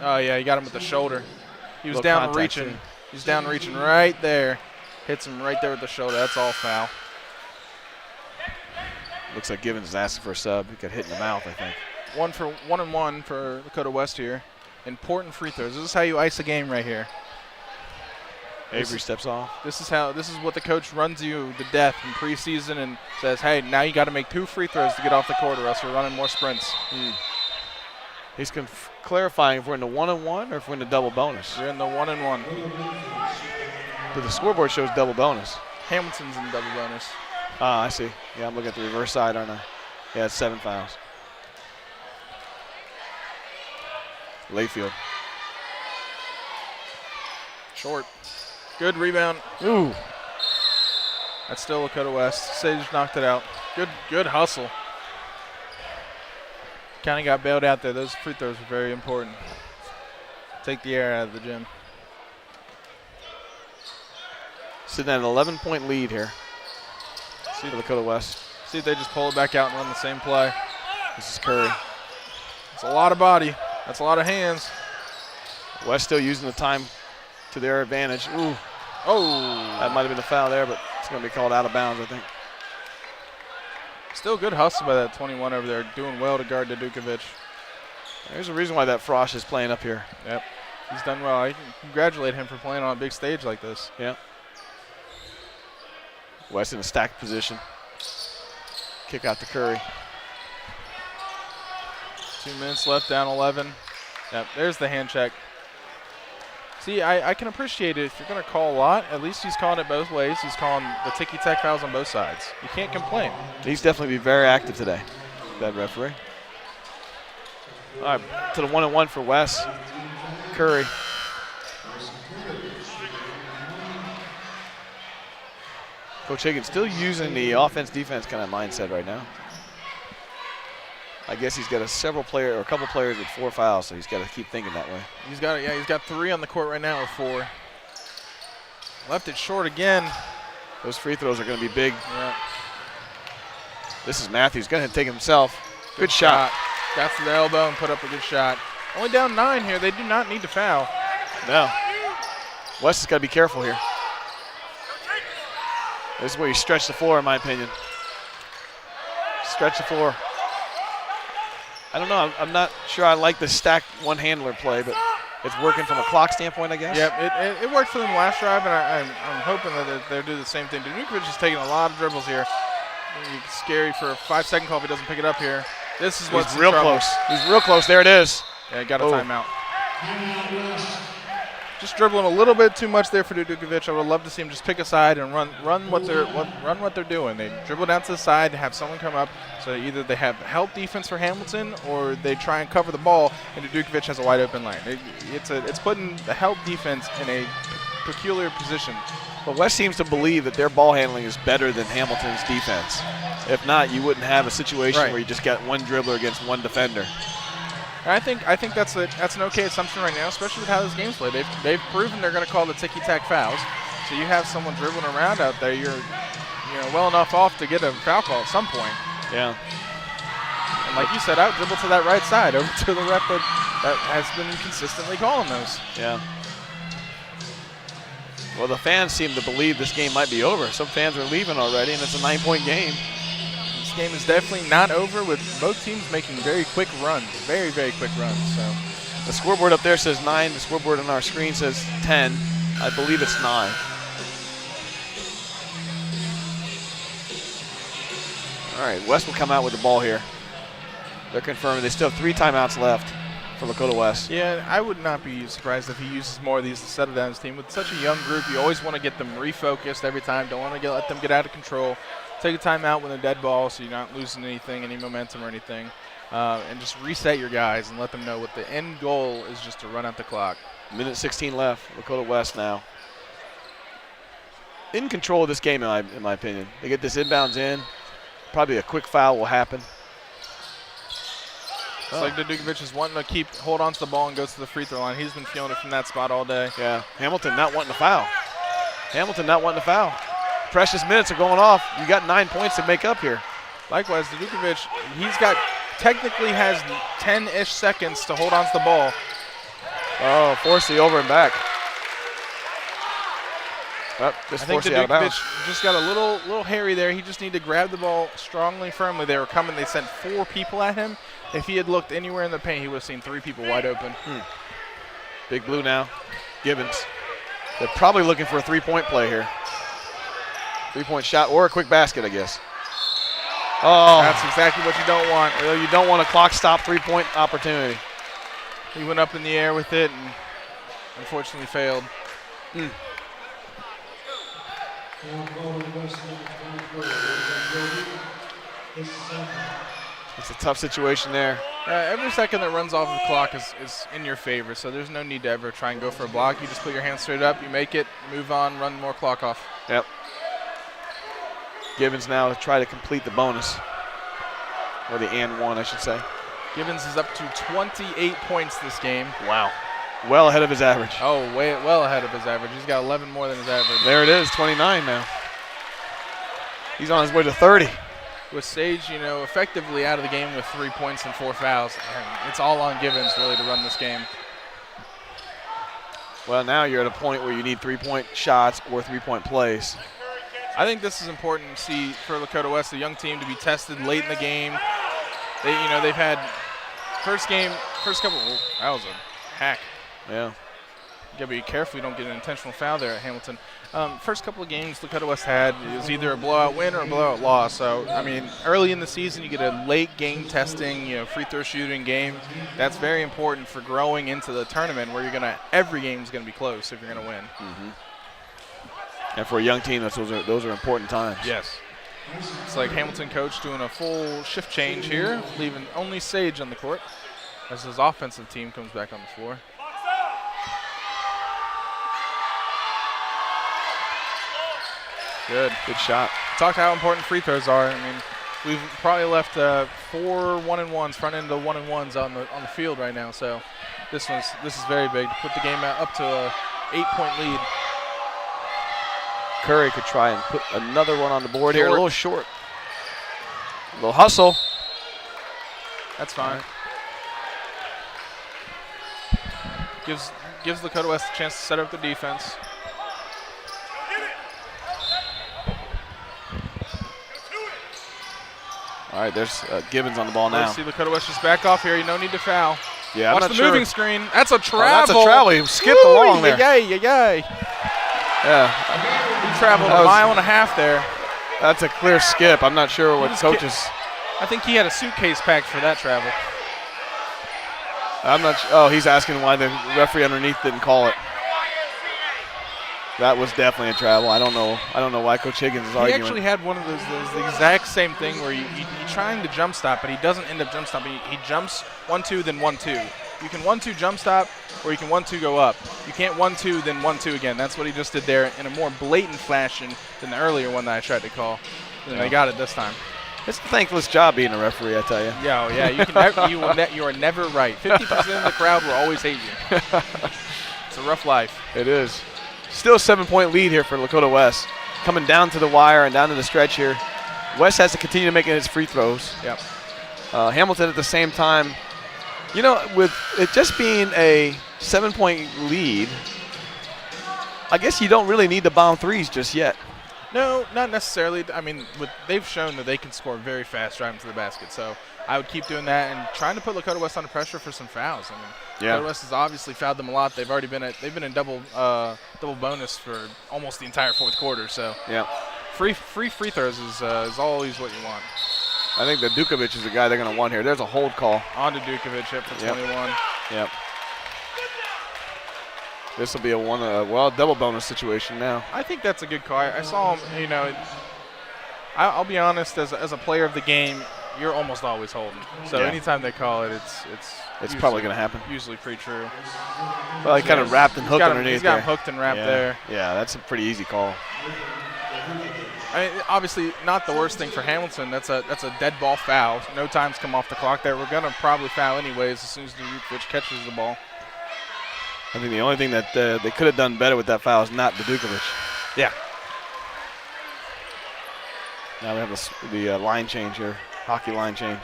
Oh, yeah, he got him with the shoulder. He was down reaching. Too. He's down reaching right there. Hits him right there with the shoulder. That's all foul. Looks like Givens is asking for a sub. He got hit in the mouth, I think. 1-and-1 for Lakota West here. Important free throws. This is how you ice a game right here. Avery steps off. This is what the coach runs you to death in preseason and says, hey, now you got to make 2 free throws to get off the court or else we're running more sprints. He's clarifying if we're in the 1-and-1 or if we're in the double bonus. You're in the 1-and-1. But the scoreboard shows double bonus. Hamilton's in double bonus. Ah, I see. Yeah, I'm looking at the reverse side, aren't I? Yeah, it's 7 fouls. Layfield. Short. Good rebound. Ooh. That's still Lakota West. Sage knocked it out. Good hustle. Kind of got bailed out there. Those free throws were very important. Take the air out of the gym. Sitting at an 11-point lead here. See Lakota West. See if they just pull it back out and run the same play. This is Curry. It's a lot of body. That's a lot of hands. West still using the time to their advantage. Ooh. Oh. That might have been a foul there, but it's going to be called out of bounds, I think. Still good hustle by that 21 over there. Doing well to guard Dukovic. There's a reason why that Frosch is playing up here. Yep. He's done well. I congratulate him for playing on a big stage like this. Yeah. West in a stacked position. Kick out to Curry. 2 minutes left, down 11. Yep, there's the hand check. See, I can appreciate it. If you're going to call a lot, at least he's calling it both ways. He's calling the ticky-tack fouls on both sides. You can't complain. He's definitely be very active today, that referee. All right, to the 1-and-1 for West. Curry. Coach Higgins still using the offense-defense kind of mindset right now. I guess he's got a couple players with 4 fouls, so he's got to keep thinking that way. He's got 3 on the court right now with 4. Left it short again. Those free throws are going to be big. Yeah. This is Matthews. Going to take himself. Good shot. Got to the elbow and put up a good shot. Only down 9 here. They do not need to foul. No. West has got to be careful here. This is where you stretch the floor, in my opinion. Stretch the floor. I don't know. I'm not sure I like the stacked one-handler play, but it's working from a clock standpoint, I guess. Yep, it worked for them last drive, and I'm hoping that they'll do the same thing. Dunukovic is taking a lot of dribbles here. It's scary for a 5-second call if he doesn't pick it up here. This is what's real close. He's real close. There it is. Yeah, got a timeout. Just dribbling a little bit too much there for Dunukovic. I would love to see him just pick a side and run what they're doing. They dribble down to the side, have someone come up, so either they have help defense for Hamilton or they try and cover the ball, and Dunukovic has a wide open lane. It's putting the help defense in a peculiar position. But West seems to believe that their ball handling is better than Hamilton's defense. If not, you wouldn't have a situation where you just got one dribbler against one defender. And I think that's an okay assumption right now, especially with how this game's played. They've proven they're going to call the ticky-tack fouls. So you have someone dribbling around out there, you're well enough off to get a foul call at some point. Yeah. And like you said, out dribble to that right side over to the ref that has been consistently calling those. Yeah. Well, the fans seem to believe this game might be over. Some fans are leaving already, and it's a 9-point game. This game is definitely not over with both teams making very quick runs, very, very quick runs. So the scoreboard up there says 9. The scoreboard on our screen says 10. I believe it's 9. All right, West will come out with the ball here. They're confirming they still have 3 timeouts left for Lakota West. Yeah, I would not be surprised if he uses more of these to settle down his team. With such a young group, you always want to get them refocused every time. Don't want to let them get out of control. Take a timeout when they're dead ball so you're not losing anything, any momentum or anything. And just reset your guys and let them know what the end goal is, just to run out the clock. Minute 16 left. Lakota West now in control of this game, in my opinion. They get this inbounds in. Probably a quick foul will happen. It's like Dunukovic is wanting to hold on to the ball and goes to the free throw line. He's been feeling it from that spot all day. Yeah, Hamilton not wanting to foul. Precious minutes are going off. You got 9 points to make up here. Likewise, Dunukovic, technically has 10-ish seconds to hold on to the ball. Oh, force the over and back. Oh, just force it out of bounds. Just got a little hairy there. He just needed to grab the ball strongly, firmly. They were coming. They sent 4 people at him. If he had looked anywhere in the paint, he would have seen 3 people wide open. Big blue now. Gibbons. They're probably looking for a 3-point play here. 3-point shot or a quick basket, I guess. Oh, that's exactly what you don't want. You don't want a clock stop 3-point opportunity. He went up in the air with it and unfortunately failed. It's a tough situation there. Every second that runs off the clock is in your favor, so there's no need to ever try and go for a block. You just put your hands straight up, you make it, move on, run more clock off. Yep. Gibbons now to try to complete the bonus. Or the and one, I should say. Gibbons is up to 28 points this game. Wow. Well ahead of his average. Oh, well ahead of his average. He's got 11 more than his average. There it is, 29 now. He's on his way to 30. With Sage, effectively out of the game with 3 points and 4 fouls. And it's all on Gibbons, really, to run this game. Well, now you're at a point where you need 3-point shots or 3-point plays. I think this is important to see for Lakota West, a young team, to be tested late in the game. They've had first couple. Oh, that was a hack. Yeah. You gotta be careful you don't get an intentional foul there at Hamilton. First couple of games Lakota West had is either a blowout win or a blowout loss. So, I mean, early in the season you get a late game testing, free throw shooting game. That's very important for growing into the tournament where every game is going to be close if you're going to win. Mm-hmm. And for a young team, those are important times. Yes. It's like Hamilton coach doing a full shift change here, leaving only Sage on the court as his offensive team comes back on the floor. Good shot. Talked how important free throws are. I mean, we've probably left 4 1-and-1s, front end of 1-and-1s on the field right now. So this is very big to put the game up to a 8-point lead. Curry could try and put another one on the board here. A little short. A little hustle. That's fine. Gives Lakota West a chance to set up the defense. All right, there's Gibbons on the ball now. Let's see Lakota West just back off here. No need to foul. Yeah, watch I'm not the sure. moving screen. That's a travel. That's a travel. He skipped along there. Yay. Yeah. He traveled a mile and a half there. That's a clear skip. I'm not sure what coaches. I think he had a suitcase packed for that travel. I'm not. Oh, he's asking why the referee underneath didn't call it. That was definitely a travel. I don't know why Coach Higgins is arguing. He actually had one of those the exact same thing where he's trying to jump stop, but he doesn't end up jump stopping. He jumps 1-2, then 1-2. You can 1-2 jump stop, or you can 1-2 go up. You can't 1-2, then 1-2 again. That's what he just did there in a more blatant fashion than the earlier one that I tried to call. And they got it this time. It's a thankless job being a referee, I tell you. Yeah. You are never right. 50% of the crowd will always hate you. It's a rough life. It is. Still a 7-point lead here for Lakota West. Coming down to the wire and down to the stretch here. West has to continue making his free throws. Yep. Hamilton at the same time. With it just being a 7-point lead, I guess you don't really need to bomb threes just yet. No, not necessarily. I mean, they've shown that they can score very fast driving to the basket. So I would keep doing that and trying to put Lakota West under pressure for some fouls. I mean, Lakota West has obviously fouled them a lot. They've been in double bonus for almost the entire fourth quarter. So yeah, free throws is always what you want. I think that Dukovic is the guy they're going to want here. There's a hold call. On to Dukovic hit for 21. Yep. This will be a double bonus situation now. I think that's a good call. I saw him, I'll be honest, as a player of the game, you're almost always holding. So anytime they call it, it's probably going to happen. Usually pretty true. Well, he kind of wrapped and hooked underneath. He's got him hooked and wrapped there. Yeah, that's a pretty easy call. I mean, obviously not the worst thing for Hamilton. That's a dead ball foul. No time's come off the clock there. We're going to probably foul anyways as soon as Dukovic catches the ball. I think the only thing that they could have done better with that foul is not Dukovic. Yeah. Now we have the line change here, hockey line change.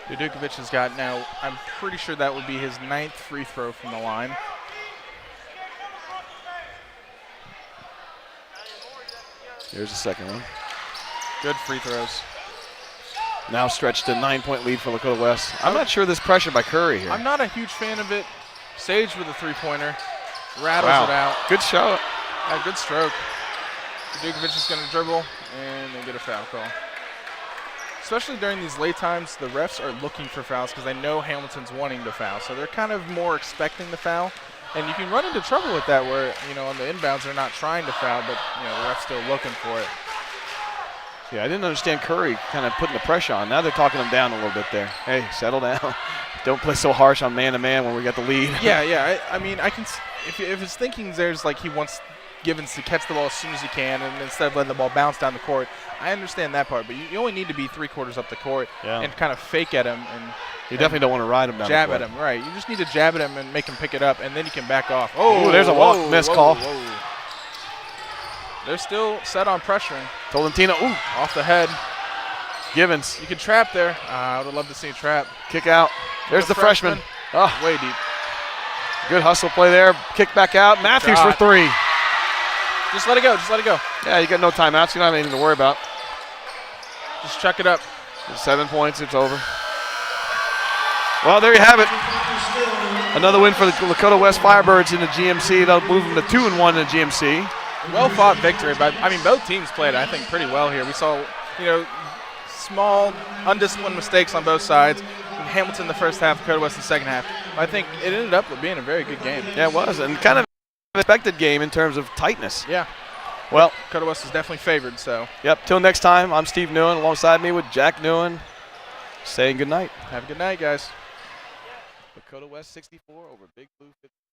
Dukovic has got now, I'm pretty sure that would be his 9th free throw from the line. Here's the second one. Good free throws. Now stretched to 9-point lead for Lakota West. I'm not sure this pressure by Curry here. I'm not a huge fan of it. Sage with a three-pointer. Rattles it out. Good shot. Good stroke. Dukovic is going to dribble, and they get a foul call. Especially during these late times, the refs are looking for fouls because they know Hamilton's wanting to foul. So they're kind of more expecting the foul. And you can run into trouble with that where, on the inbounds they're not trying to foul, but, the ref's still looking for it. Yeah, I didn't understand Curry kind of putting the pressure on. Now they're talking him down a little bit there. Hey, settle down. Don't play so harsh on man-to-man when we got the lead. Yeah. I mean, I can if his thinking there's like he wants Gibbons to catch the ball as soon as he can and instead of letting the ball bounce down the court, I understand that part. But you only need to be 3/4 up the court and kind of fake at him. And you definitely don't want to ride him down jab the court. At him, right. You just need to jab at him and make him pick it up, and then you can back off. Oh, there's a missed call. They're still set on pressuring. Tolentino, off the head. Gibbons. You can trap there. I would have loved to see a trap. Kick out. There's the freshman. Oh, way deep. Good hustle play there. Kick back out. Matthews for 3. Just let it go. Yeah, you got no timeouts. You don't have anything to worry about. Just chuck it up. 7 points. It's over. Well, there you have it. Another win for the Lakota West Firebirds in the GMC. That'll move them to 2-1 in the GMC. Well-fought victory, but, I mean, both teams played, I think, pretty well here. We saw, small, undisciplined mistakes on both sides. Hamilton in the first half, Lakota West in the second half. I think it ended up being a very good game. Yeah, it was, and kind of an expected game in terms of tightness. Yeah. Well, Lakota West is definitely favored, so. Yep, till next time, I'm Steve Newen, alongside me with Jack Newen, saying good night. Have a good night, guys. Lakota West 64 over Big Blue 50.